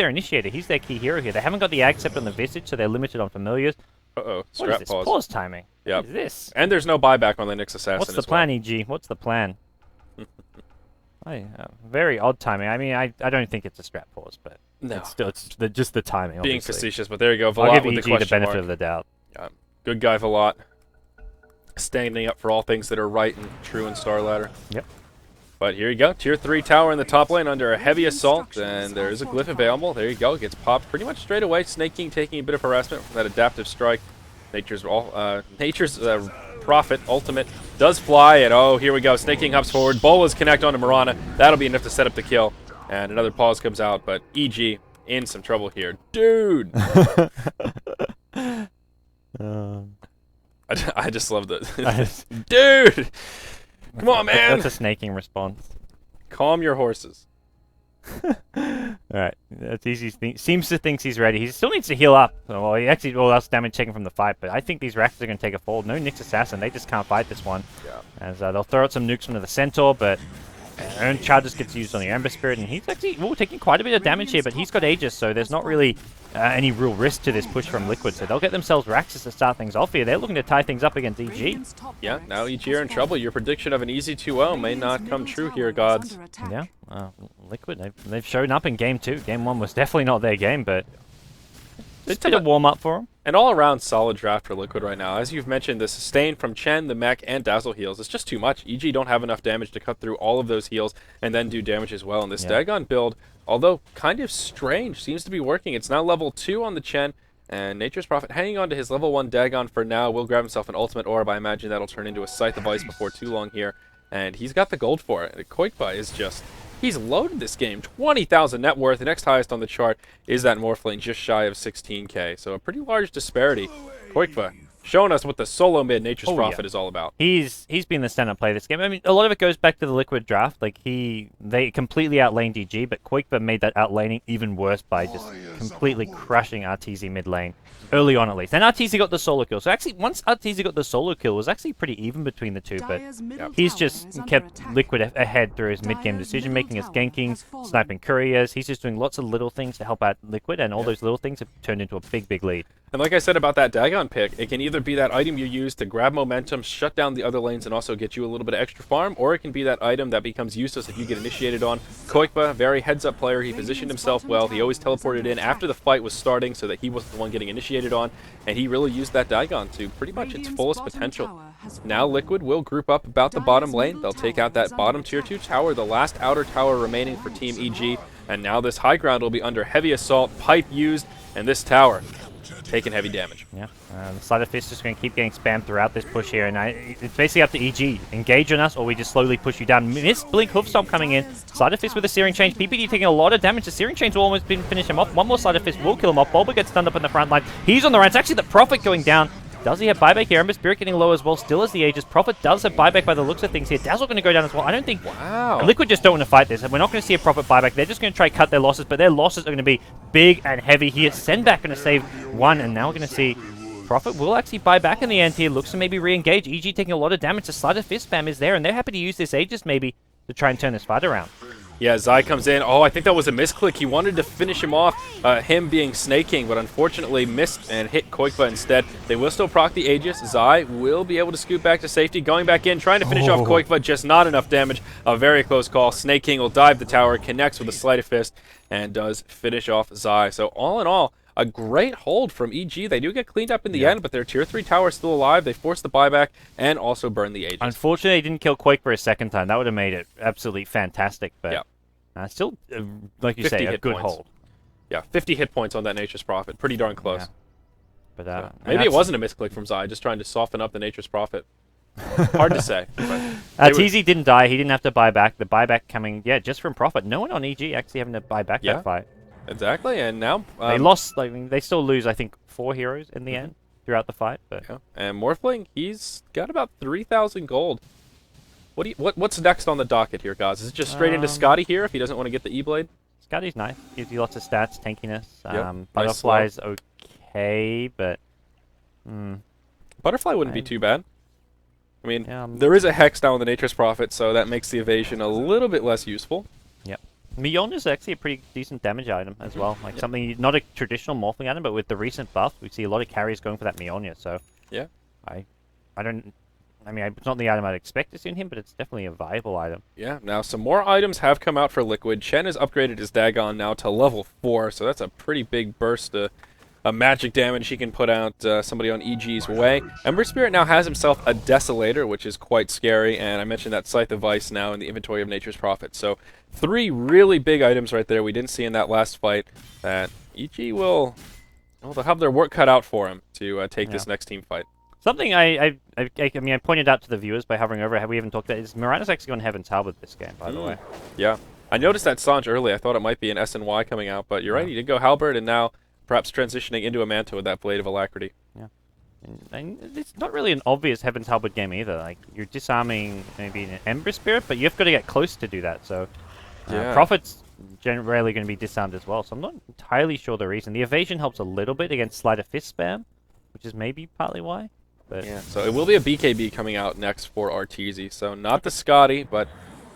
initiator. He's their key hero here. They haven't got the Accept on the Visage, so they're limited on familiars. Uh-oh, What is strap this? pause. Pause timing. Yep. What is this? And there's no buyback on the Nyx Assassin. What's the plan, EG? What's the plan? Very odd timing. I mean, I don't think it's a strap pause, but No. it's just the timing. Being obviously. facetious, but there you go. I'll Velat give with EG the the question benefit mark. of the doubt. Yeah. Good guy Velat. Standing up for all things that are right and true in Starladder. Yep. But here you go. Tier 3 tower in the top lane under a heavy assault, and there is a glyph available. There you go. Gets popped pretty much straight away. Snake King taking a bit of harassment from that adaptive strike. Nature's Prophet ultimate does fly, and oh, here we go. Snake King hops forward. Bolas connect onto Mirana. That'll be enough to set up the kill. And another pause comes out, but EG in some trouble here. Dude! I just love that. Dude! Come on, man! That's a snaking response. Calm your horses. Alright, that's easy. Seems to think he's ready. He still needs to heal up. Well, he actually that's damage taken from the fight, but I think these Racks are going to take a fall. No Nyx Assassin, they just can't fight this one. Yeah. As they'll throw out some nukes onto the Centaur, but Earn Charge just gets used on the Ember Spirit, and he's actually taking quite a bit of damage here, but he's got Aegis, so there's not really any real risk to this push from Liquid. So they'll get themselves Raxus to start things off here. They're looking to tie things up against EG. Yeah, now EG are in trouble. Your prediction of an easy 2-0 may not come true here, gods. Yeah, Liquid, they've shown up in Game 2. Game 1 was definitely not their game, but it's been a warm-up for them. An all-around solid draft for Liquid right now. As you've mentioned, the sustain from Chen, the mech, and Dazzle heals is just too much. EG don't have enough damage to cut through all of those heals and then do damage as well. And this Dagon build, although kind of strange, seems to be working. It's now level 2 on the Chen, and Nature's Prophet hanging on to his level 1 Dagon for now. Will grab himself an ultimate orb. I imagine that'll turn into a Scythe of Ice before too long here. And he's got the gold for it. Koikba is just... He's loaded this game. 20,000 net worth. The next highest on the chart is that Morphling, just shy of 16k. So a pretty large disparity. Koikba showing us what the solo mid Nature's Prophet is all about. He's been the stand-up play this game. I mean, a lot of it goes back to the Liquid draft. Like they completely outlaned EG, but Koikba made that outlaning even worse by just completely crushing Arteezy mid lane. Early on, at least. And Arteezy got the solo kill. So actually, once Arteezy got the solo kill, it was actually pretty even between the two. But he's just kept Liquid ahead through his mid-game decision-making, his ganking, sniping couriers. He's just doing lots of little things to help out Liquid, and all those little things have turned into a big, big lead. And like I said about that Dagon pick, it can either be that item you use to grab momentum, shut down the other lanes, and also get you a little bit of extra farm, or it can be that item that becomes useless if you get initiated on. Koikba, very heads-up player. He positioned himself well. He always teleported in after the fight was starting so that he wasn't the one getting initiated on, and he really used that Dagon to pretty much its fullest potential. Now Liquid will group up about the bottom lane. They'll take out that bottom tier 2 tower, the last outer tower remaining for Team EG, and now this high ground will be under heavy assault, pipe used, and this tower taking heavy damage. Yeah, the Sleight of Fist is going to keep getting spammed throughout this push here, and it's basically up to EG. Engage on us, or we just slowly push you down. Miss Blink Hoofstomp coming in. Sleight of Fist with a Searing Change. PPD taking a lot of damage. The Searing Change will almost finish him off. One more Sleight of Fist will kill him off. Bulba gets stunned up in the front line. He's on the run. It's actually the Prophet going down. Does he have buyback here? Ember Spirit getting low as well. Still as the Aegis. Prophet does have buyback by the looks of things here. Dazzle going to go down as well. I don't think... Wow. Liquid just don't want to fight this. We're not going to see a Prophet buyback. They're just going to try to cut their losses, but their losses are going to be big and heavy here. Sendback going to save one, and now we're going to see Prophet will actually buy back in the end here. Looks to maybe re-engage. EG taking a lot of damage. The Sleight of Fist spam is there, and they're happy to use this Aegis maybe to try and turn this fight around. Yeah, Zai comes in. Oh, I think that was a misclick. He wanted to finish him off, him being Snake King, but unfortunately missed and hit Koikba instead. They will still proc the Aegis. Zai will be able to scoot back to safety. Going back in, trying to finish off Koikba, just not enough damage. A very close call. Snake King will dive the tower, connects with a Sleight of Fist, and does finish off Zai. So all in all, a great hold from EG. They do get cleaned up in the end, but their tier 3 tower is still alive. They force the buyback and also burn the Aegis. Unfortunately, they didn't kill Koikba a second time. That would have made it absolutely fantastic, but still, like you say, a good hold. Yeah, 50 hit points on that Nature's Prophet. Pretty darn close. But So maybe it wasn't a misclick from Zai, just trying to soften up the Nature's Prophet. Hard to say. TZ didn't die. He didn't have to buy back. The buyback coming, just from Prophet. No one on EG actually having to buy back that fight. Exactly, and now they lost. I mean, they still lose. I think 4 heroes in the end throughout the fight. But and Morphling, he's got about 3,000 gold. What's next on the docket here, guys? Is it just straight into Scotty here if he doesn't want to get the E-Blade? Scotty's nice. Gives you lots of stats, tankiness. Nice Butterfly's okay, but Butterfly wouldn't be too bad. I mean, there is a Hex down with the Nature's Prophet, so that makes the evasion a little bit less useful. Yep. Mjolnir's actually a pretty decent damage item as well. Like something, not a traditional morphling item, but with the recent buff, we see a lot of carries going for that Mjolnir. So yeah, I mean, it's not the item I'd expect to see in him, but it's definitely a viable item. Yeah, now some more items have come out for Liquid. Chen has upgraded his Dagon now to level 4, so that's a pretty big burst of magic damage he can put out somebody on EG's way. Ember Spirit now has himself a Desolator, which is quite scary, and I mentioned that Scythe of Vice now in the inventory of Nature's Prophet. So 3 really big items right there we didn't see in that last fight that EG will... Well, they'll have their work cut out for him to take this next team fight. Something I mean, I pointed out to the viewers by hovering over, we haven't talked about, is Mirana's actually on Heaven's Harbor this game, by the way. Yeah. I noticed that Sanj early. I thought it might be an SNY coming out, but you're right, he did go Halberd, and now perhaps transitioning into a Manta with that Blade of Alacrity. Yeah. And it's not really an obvious Heaven's Harbor game either. Like, you're disarming maybe an Ember Spirit, but you've got to get close to do that, so... Prophet's rarely going to be disarmed as well, so I'm not entirely sure the reason. The evasion helps a little bit against Sleight of Fist spam, which is maybe partly why. But yeah, so it will be a BKB coming out next for Arteezy. So not the Scotty, but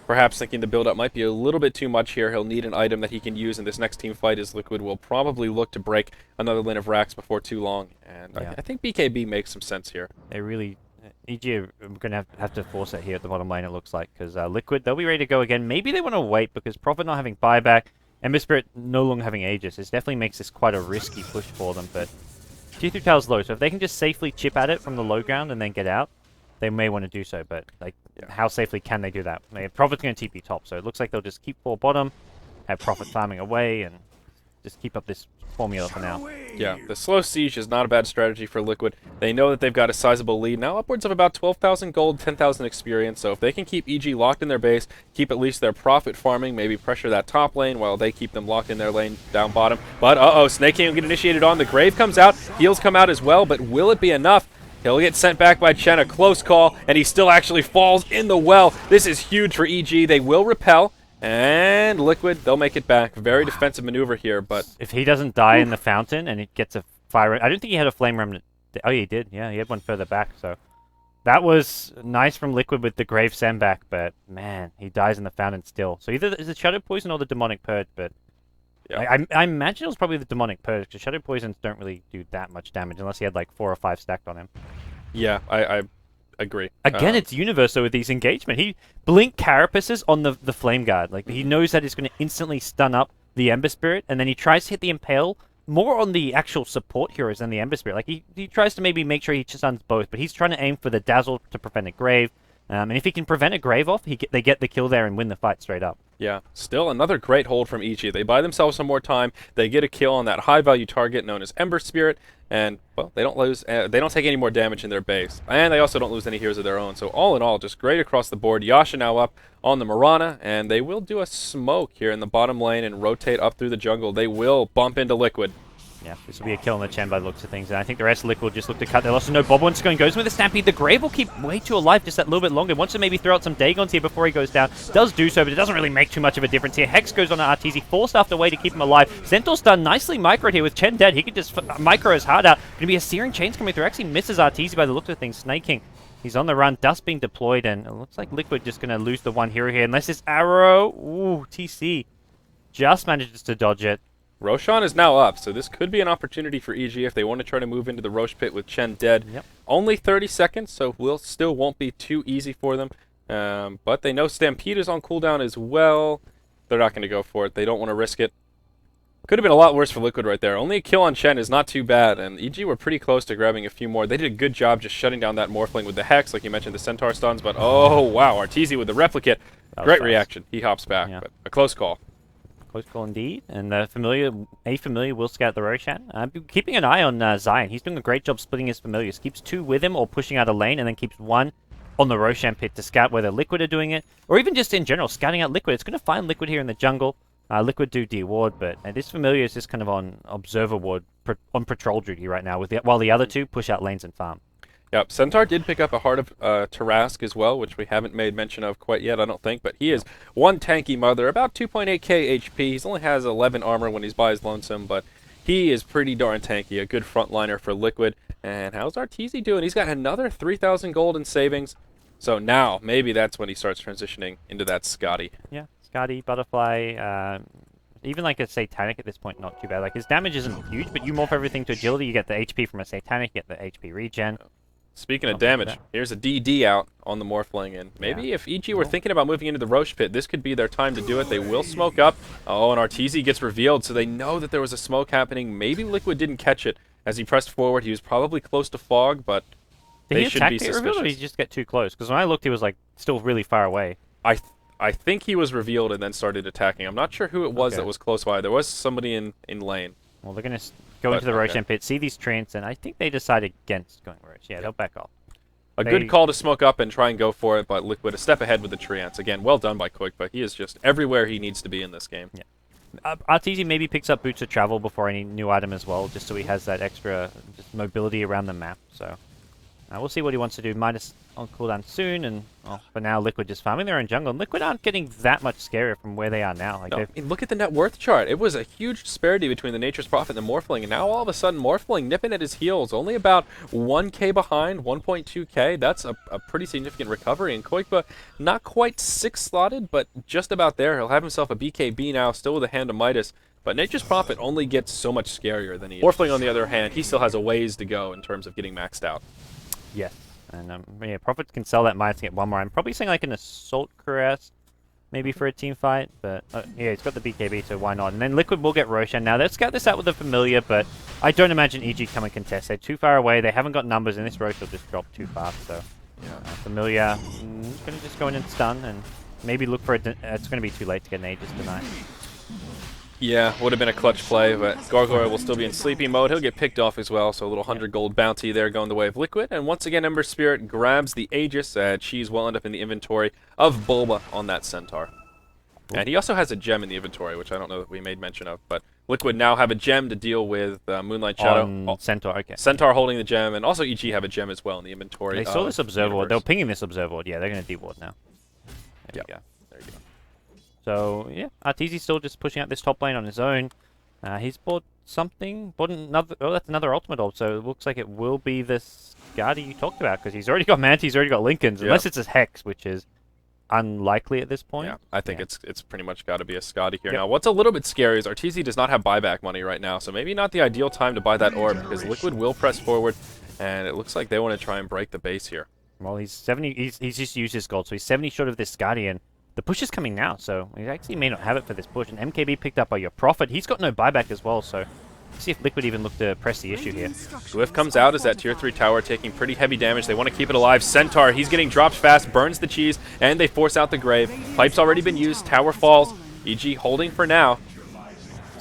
perhaps thinking the build-up might be a little bit too much here. He'll need an item that he can use in this next team fight, as Liquid will probably look to break another lane of racks before too long. And I think BKB makes some sense here. They really... EG are going to have to force it here at the bottom lane, it looks like, because Liquid, they'll be ready to go again. Maybe they want to wait, because Prophet not having buyback, Ember Spirit no longer having Aegis. This definitely makes this quite a risky push for them, but... G3 Tower's low, so if they can just safely chip at it from the low ground and then get out, they may want to do so, but like, how safely can they do that? Prophet's going to TP top, so it looks like they'll just keep 4 bottom, have Prophet farming away, and just keep up this formula for now. Yeah, the slow siege is not a bad strategy for Liquid. They know that they've got a sizable lead, now upwards of about 12,000 gold, 10,000 experience, so if they can keep EG locked in their base, keep at least their Prophet farming, maybe pressure that top lane while they keep them locked in their lane down bottom. But, Snake King will get initiated on, the Grave comes out, heals come out as well, but will it be enough? He'll get sent back by Chen, a close call, and he still actually falls in the well. This is huge for EG, they will repel. And Liquid, they'll make it back. Very defensive maneuver here, but... If he doesn't die in the fountain and it gets a fire... I don't think he had a flame remnant. Oh, he did. Yeah, he had one further back, so... That was nice from Liquid with the Grave send back, but, man, he dies in the fountain still. So either is it Shadow Poison or the Demonic Purge, but... Yeah. I imagine it was probably the Demonic Purge, because Shadow Poisons don't really do that much damage unless he had like 4 or 5 stacked on him. Yeah, I agree. Again, it's Universe though with these engagement. He blink carapaces on the Flame Guard. Like, he knows that it's going to instantly stun up the Ember Spirit, and then he tries to hit the Impale more on the actual support heroes than the Ember Spirit. Like, he tries to maybe make sure he stuns both, but he's trying to aim for the Dazzle to prevent a Grave. And if he can prevent a Grave off, they get the kill there and win the fight straight up. Yeah, still another great hold from EG. They buy themselves some more time. They get a kill on that high-value target known as Ember Spirit, and well, they don't lose. They don't take any more damage in their base, and they also don't lose any heroes of their own. So all in all, just great across the board. Yasha now up on the Mirana, and they will do a smoke here in the bottom lane and rotate up through the jungle. They will bump into Liquid. Yeah, this will be a kill on the Chen by the looks of things, and I think the rest of Liquid will just look to cut. They lost no Bob once going, goes with the Stampede. The Grave will keep way too alive just that little bit longer. Wants to maybe throw out some Dagons here before he goes down. Does do so, but it doesn't really make too much of a difference here. Hex goes on to Arteezy, forced after way to keep him alive. Centaur's done nicely microed here with Chen dead. He could just micro his heart out. Going to be a Searing Chains coming through. Actually misses Arteezy by the looks of things. Snake King, he's on the run. Dust being deployed, and it looks like Liquid just going to lose the one hero here. Unless this arrow, ooh, TC just manages to dodge it. Roshan is now up, so this could be an opportunity for EG if they want to try to move into the Roche pit with Chen dead. Yep. Only 30 seconds, so still won't be too easy for them. But they know Stampede is on cooldown as well. They're not going to go for it. They don't want to risk it. Could have been a lot worse for Liquid right there. Only a kill on Chen is not too bad, and EG were pretty close to grabbing a few more. They did a good job just shutting down that Morphling with the Hex, like you mentioned, the Centaur stuns, but oh wow, Arteezy with the Replicate. Great reaction. He hops back, but a close call. Close call indeed. And a familiar will scout the Roshan. Keeping an eye on Zion. He's doing a great job splitting his familiars. Keeps 2 with him or pushing out a lane, and then keeps 1 on the Roshan pit to scout whether Liquid are doing it, or even just in general, scouting out Liquid. It's going to find Liquid here in the jungle. Liquid do D-ward, but this familiar is just kind of on observer ward, on patrol duty right now, while the other 2 push out lanes and farm. Yep, Centaur did pick up a Heart of Tarask as well, which we haven't made mention of quite yet, I don't think, but he is one tanky mother, about 2.8k HP. He only has 11 armor when he's by his lonesome, but he is pretty darn tanky, a good frontliner for Liquid. And how's Arteezy doing? He's got another 3,000 gold in savings, so now maybe that's when he starts transitioning into that Scotty. Yeah, Scotty, Butterfly, even like a Satanic at this point, not too bad. Like, his damage isn't huge, but you morph everything to agility, you get the HP from a Satanic, you get the HP regen. Speaking of damage, here's a DD out on the Morphling, and maybe if EG were thinking about moving into the Roche pit, this could be their time to do it. They will smoke up. Oh, and Arteezy gets revealed, so they know that there was a smoke happening. Maybe Liquid didn't catch it as he pressed forward. He was probably close to fog, but they should be suspicious. Or did he just get too close? Because when I looked, he was like still really far away. I think he was revealed and then started attacking. I'm not sure who it was that was close by. There was somebody in lane. Well, they're going to go into the Roshan pit, see these treants, and I think they decided against going Roche. Yeah, they'll back off. A good call to smoke up and try and go for it, but Liquid a step ahead with the treants. Again, well done by Quick, but he is just everywhere he needs to be in this game. Yeah. Arteezy maybe picks up Boots of Travel before any new item as well, just so he has that extra just mobility around the map. So we'll see what he wants to do. Midas on cooldown soon, and for now, Liquid just farming their own jungle. And Liquid aren't getting that much scarier from where they are now. Like, no, look at the net worth chart. It was a huge disparity between the Nature's Prophet and the Morphling, and now all of a sudden, Morphling nipping at his heels, only about 1k behind, 1.2k. That's a pretty significant recovery. And Koikba, not quite 6 slotted, but just about there. He'll have himself a BKB now, still with a hand of Midas. But Nature's Prophet only gets so much scarier than he is. Morphling, on the other hand, he still has a ways to go in terms of getting maxed out. Yes. And yeah, Prophet can sell that Midas to get 1 more. I'm probably saying like an Assault Caress, maybe for a team fight, but yeah, he's got the BKB, so why not? And then Liquid will get Roshan. Now, they'll scout this out with a Familiar, but I don't imagine EG come and contest. They're too far away, they haven't got numbers, and this Rosh will just drop too fast, so Familiar is going to just go in and stun, and maybe look for it's going to be too late to get an Aegis tonight. Yeah, would have been a clutch play, but Gargoyle will still be in sleeping mode. He'll get picked off as well, so a little 100 gold bounty there going the way of Liquid. And once again, Ember Spirit grabs the Aegis. Cheese will end up in the inventory of Bulba on that Centaur. And he also has a gem in the inventory, which I don't know that we made mention of, but Liquid now have a gem to deal with Moonlight Shadow. Centaur, okay. Centaur holding the gem, and also EG have a gem as well in the inventory. They saw this Observer Ward. They were pinging this Observer Ward. Yeah, they're going to D-ward now. There you go. There you go. So, yeah, Arteezy's still just pushing out this top lane on his own. He's bought something. Bought another. Oh, that's another Ultimate Orb, so it looks like it will be this Guardi you talked about, because he's already got Mantis, he's already got Lincolns, unless it's a Hex, which is unlikely at this point. Yeah, I think it's pretty much got to be a Scotty here. Now, what's a little bit scary is Arteezy does not have buyback money right now, so maybe not the ideal time to buy that orb, because Liquid will press forward, and it looks like they want to try and break the base here. Well, he's 70. He's just used his gold, so he's 70 short of this Guardian. The push is coming now, so he actually may not have it for this push. And MKB picked up by your Prophet. He's got no buyback as well, so let's see if Liquid even look to press the issue here. Glyph comes out as that tier 3 tower taking pretty heavy damage. They want to keep it alive. Centaur, he's getting dropped fast, burns the cheese, and they force out the grave. Pipe's already been used. Tower falls. EG holding for now.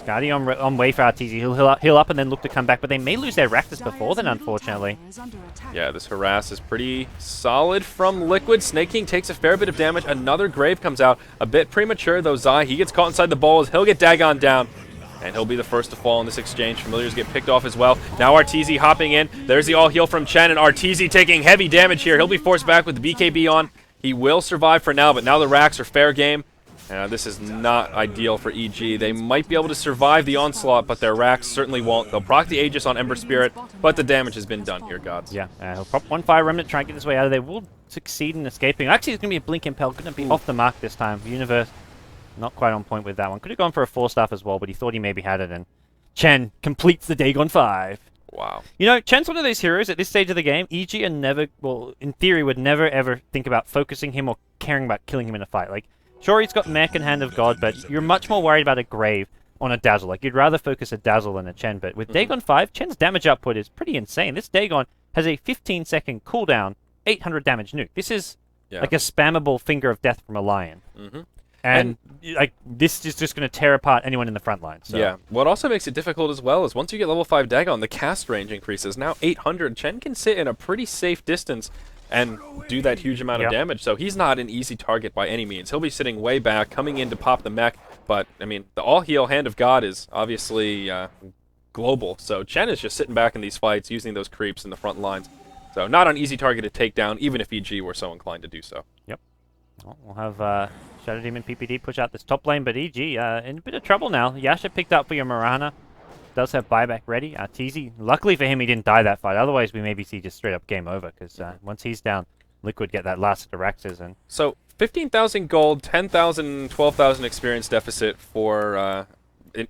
Guardi on way for Arteezy. He'll heal up and then look to come back, but they may lose their Rakdos before then, unfortunately. Yeah, this harass is pretty solid from Liquid. Snake King takes a fair bit of damage. Another grave comes out. A bit premature, though. Zai, he gets caught inside the balls. He'll get Dagon down, and he'll be the first to fall in this exchange. Familiars get picked off as well. Now Arteezy hopping in. There's the all-heal from Chen, and Arteezy taking heavy damage here. He'll be forced back with the BKB on. He will survive for now, but now the racks are fair game. This is not ideal for EG. They might be able to survive the onslaught, but their racks certainly won't. They'll proc the Aegis on Ember Spirit, but the damage has been done here, gods. Yeah, he'll prop one Fire Remnant, try and get his way out of there. Will succeed in escaping. Actually, it's going to be a Blink Impel. Going to be off the mark this time. Universe, not quite on point with that one. Could have gone for a 4-staff as well, but he thought he maybe had it, and Chen completes the Dagon 5. Wow. You know, Chen's one of those heroes at this stage of the game. EG are never, well, in theory, would never ever think about focusing him or caring about killing him in a fight. Like, sure, he's got Mech and Hand of God, but you're much more worried about a Grave on a Dazzle. Like, you'd rather focus a Dazzle than a Chen, but with Dagon 5, Chen's damage output is pretty insane. This Dagon has a 15-second cooldown, 800 damage nuke. This is like a spammable Finger of Death from a Lion. And like this is just going to tear apart anyone in the front line. So. Yeah. What also makes it difficult as well is once you get level 5 Dagon, the cast range increases. Now 800, Chen can sit in a pretty safe distance and do that huge amount of damage. So he's not an easy target by any means. He'll be sitting way back, coming in to pop the mech. But, I mean, the all-heal Hand of God is obviously global. So Chen is just sitting back in these fights, using those creeps in the front lines. So not an easy target to take down, even if EG were so inclined to do so. Yep. Well, we'll have Shadow Demon PPD push out this top lane, but EG in a bit of trouble now. Yasha picked up for your Mirana. Does have buyback ready. TZ, luckily for him, he didn't die that fight. Otherwise, we maybe see just straight up game over, because once he's down, Liquid get that last Diraxes. And so 15,000 gold, 10,000, 12,000 experience deficit for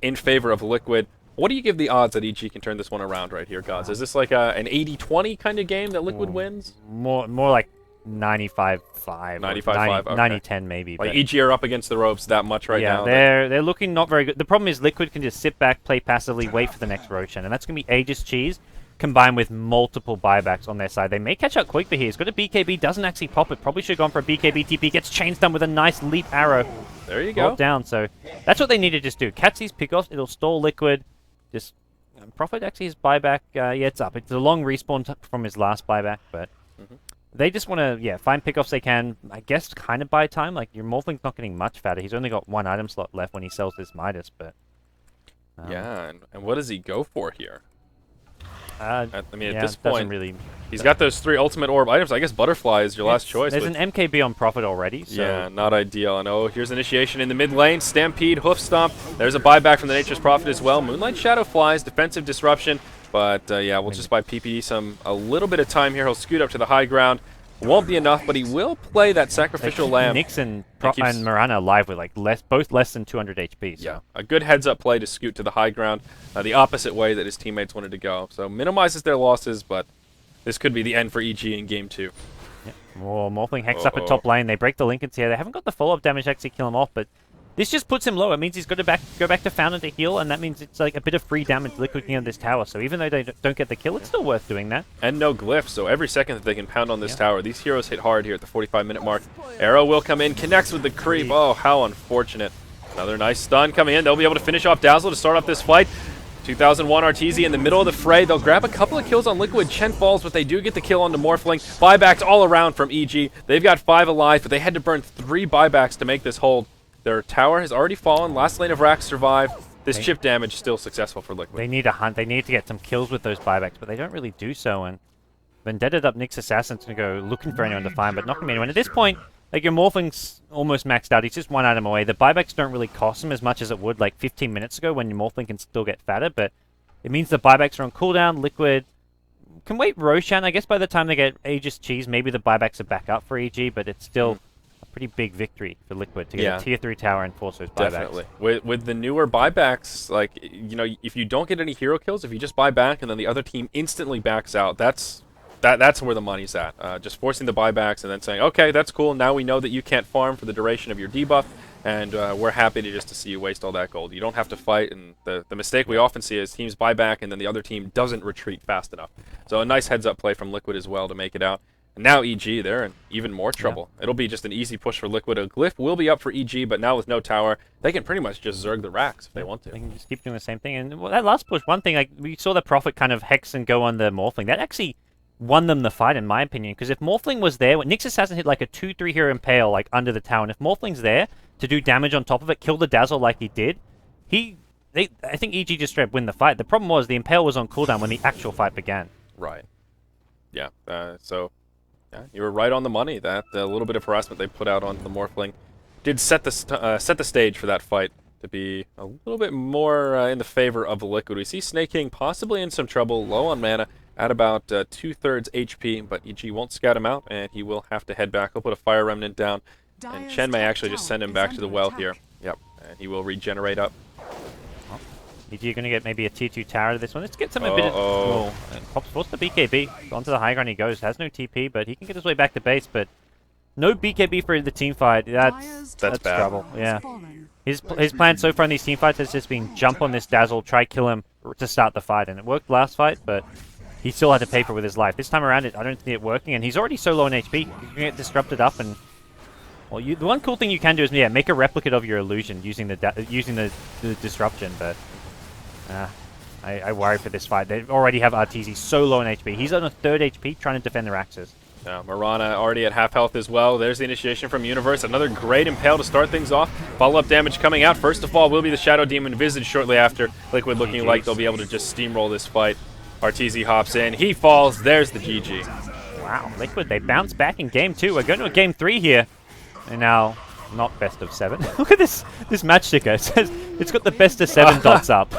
in favor of Liquid. What do you give the odds that EG can turn this one around right here, guys? Is this like an 80-20 kind of game that Liquid wins? More like 95-5. 95-5, okay. 90-10 maybe. Like EG are up against the ropes that much right now. Yeah, they're looking not very good. The problem is Liquid can just sit back, play passively, wait for the next Roshan, and that's going to be Aegis Cheese combined with multiple buybacks on their side. They may catch up quick, but he's got a BKB, doesn't actually pop it. Probably should have gone for a BKB TP, gets chains done with a nice leap arrow. There you go. Down, so that's what they need to just do. Catch these pickoffs, it'll stall Liquid. Just Prophet actually his buyback, yeah, it's up. It's a long respawn from his last buyback, but they just want to, find pickoffs they can, I guess, kind of buy time. Like, your Morphling's not getting much fatter. He's only got one item slot left when he sells this Midas, but... yeah, and what does he go for here? I mean, at this doesn't point, really, he's got those 3 ultimate orb items. I guess Butterfly is your last choice. There's an MKB on Prophet already, so... Yeah, not ideal. And here's initiation in the mid lane. Stampede, Hoof Stomp. There's a buyback from the Nature's Prophet as well. Moonlight Shadow flies, defensive disruption. But, yeah, we'll just buy PPD a little bit of time here. He'll scoot up to the high ground. Won't be enough, but he will play that Sacrificial Lamb. Nyx and Mirana alive with like both less than 200 HP. So. Yeah, a good heads-up play to scoot to the high ground, the opposite way that his teammates wanted to go. So minimizes their losses, but this could be the end for EG in Game 2. Yeah. More Morphling Hex up at top lane. They break the Lincolns here. They haven't got the follow-up damage to actually kill him off, but this just puts him low. It means he's got to go back to Fountain to heal, and that means it's like a bit of free damage Liquid can on this tower. So even though they don't get the kill, it's still worth doing that. And no glyph, so every second that they can pound on this tower, these heroes hit hard here at the 45-minute mark. Arrow will come in, connects with the creep. Oh, how unfortunate. Another nice stun coming in. They'll be able to finish off Dazzle to start off this fight. 2001 Arteezy in the middle of the fray. They'll grab a couple of kills on Liquid. Chen falls, but they do get the kill on the Morphling. Buybacks all around from EG. They've got 5 alive, but they had to burn 3 buybacks to make this hold. Their tower has already fallen. Last lane of Rax survived. This chip damage is still successful for Liquid. They need a hunt. They need to get some kills with those buybacks, but they don't really do so. And Vendetta up Nyx Assassin's going to go looking for anyone to find, but not going to be anyone. At this point, like your Morphling's almost maxed out. He's just 1 item away. The buybacks don't really cost him as much as it would like 15 minutes ago when your Morphling can still get fatter, but it means the buybacks are on cooldown. Liquid can wait Roshan. I guess by the time they get Aegis Cheese, maybe the buybacks are back up for EG, but it's still... pretty big victory for Liquid to get a tier 3 tower and force those buybacks. Definitely. With the newer buybacks, like, you know, if you don't get any hero kills, if you just buy back and then the other team instantly backs out, that's where the money's at. Just forcing the buybacks and then saying, okay, that's cool, now we know that you can't farm for the duration of your debuff, and we're happy to see you waste all that gold. You don't have to fight, and the mistake we often see is teams buy back and then the other team doesn't retreat fast enough. So a nice heads-up play from Liquid as well to make it out. Now EG, they're in even more trouble. Yeah. It'll be just an easy push for Liquid. A glyph will be up for EG, but now with no tower, they can pretty much just zerg the racks if they want to. They can just keep doing the same thing. And that last push, one thing, like we saw the Prophet kind of hex and go on the Morphling. That actually won them the fight, in my opinion, because if Morphling was there, when Nyx Assassin hit like a 2-3 hero impale like under the tower, and if Morphling's there to do damage on top of it, kill the Dazzle like he did, I think EG just straight win the fight. The problem was the impale was on cooldown when the actual fight began. Right. Yeah. Yeah, you were right on the money. That little bit of harassment they put out onto the Morphling did set the stage for that fight to be a little bit more in the favor of the Liquid. We see Snake King possibly in some trouble, low on mana, at about 2/3 HP, but EG won't scout him out, and he will have to head back. He'll put a Fire Remnant down, and Chen may actually just send him back to the well here. Yep, and he will regenerate up. EG are going to get maybe a tier 2 tower to this one. Let's get some a bit of... Pops force the BKB. Onto the high ground he goes. Has no TP, but he can get his way back to base. But no BKB for the team fight. That's bad. Trouble. Yeah. His plan so far in these team fights has just been jump on this Dazzle, try kill him to start the fight. And it worked last fight, but he still had to pay for it with his life. This time around, I don't see it working. And he's already so low on HP. He can get disrupted up and Well, the one cool thing you can do is, yeah, make a replicate of your illusion using the disruption, but I worry for this fight. They already have Arteezy so low on HP. He's on a 3rd HP trying to defend the Raxus. Mirana already at half health as well. There's the initiation from Universe. Another great Impale to start things off. Follow-up damage coming out. First of all will be the Shadow Demon Visage shortly after. Liquid looking like they'll be able to just steamroll this fight. Arteezy hops in. He falls. There's the GG. Wow, Liquid, they bounce back in game 2. We're going to a game 3 here. And now, not best of 7. Look at this match sticker. It says it's got the best of 7 dots up.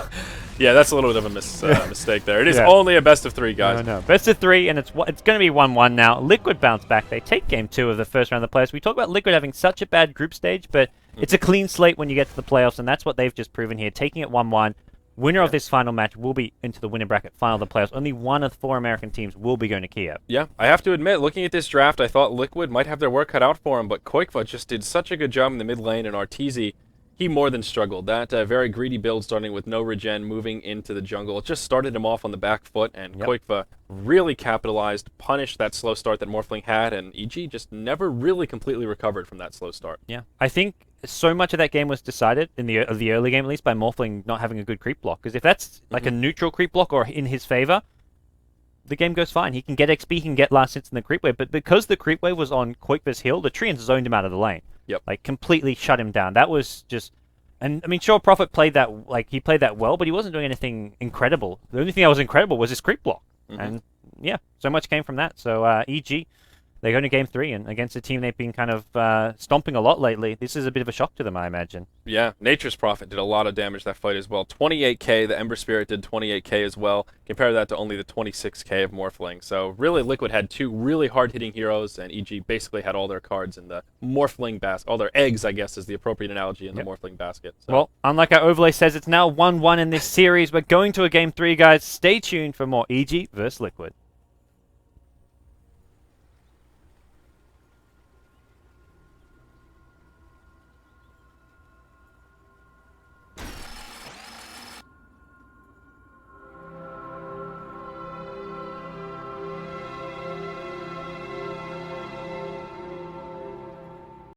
Yeah, that's a little bit of a mistake there. It is only a best of 3, guys. No. Best of 3, and it's going to be 1-1 now. Liquid bounce back. They take game 2 of the first round of the playoffs. We talk about Liquid having such a bad group stage, but it's a clean slate when you get to the playoffs, and that's what they've just proven here. Taking it 1-1. Winner of this final match will be into the winner bracket final of the playoffs. Only one of 4 American teams will be going to Kiev. Yeah, I have to admit, looking at this draft, I thought Liquid might have their work cut out for him, but Koikva just did such a good job in the mid lane, and Arteezy, he more than struggled. That very greedy build starting with no regen, moving into the jungle. It just started him off on the back foot, and Koikva really capitalized, punished that slow start that Morphling had, and EG just never really completely recovered from that slow start. Yeah, I think so much of that game was decided, in the early game at least, by Morphling not having a good creep block. Because if that's like a neutral creep block or in his favor, the game goes fine. He can get XP, he can get last hits in the creep wave, but because the creep wave was on Koikva's hill, the Treants zoned him out of the lane. Like, completely shut him down. That was just... And, I mean, sure, Prophet played that, like, he played that well, but he wasn't doing anything incredible. The only thing that was incredible was his creep block. And, yeah, so much came from that. So, EG, they go to Game 3, and against a team they've been kind of stomping a lot lately, this is a bit of a shock to them, I imagine. Yeah, Nature's Prophet did a lot of damage that fight as well. 28k, the Ember Spirit did 28k as well. Compare that to only the 26k of Morphling. So really, Liquid had 2 really hard-hitting heroes, and EG basically had all their cards in the Morphling basket. All their eggs, I guess, is the appropriate analogy in the Morphling basket. So. Well, unlike our overlay says, it's now 1-1 in this series. We're going to a Game 3, guys. Stay tuned for more EG versus Liquid.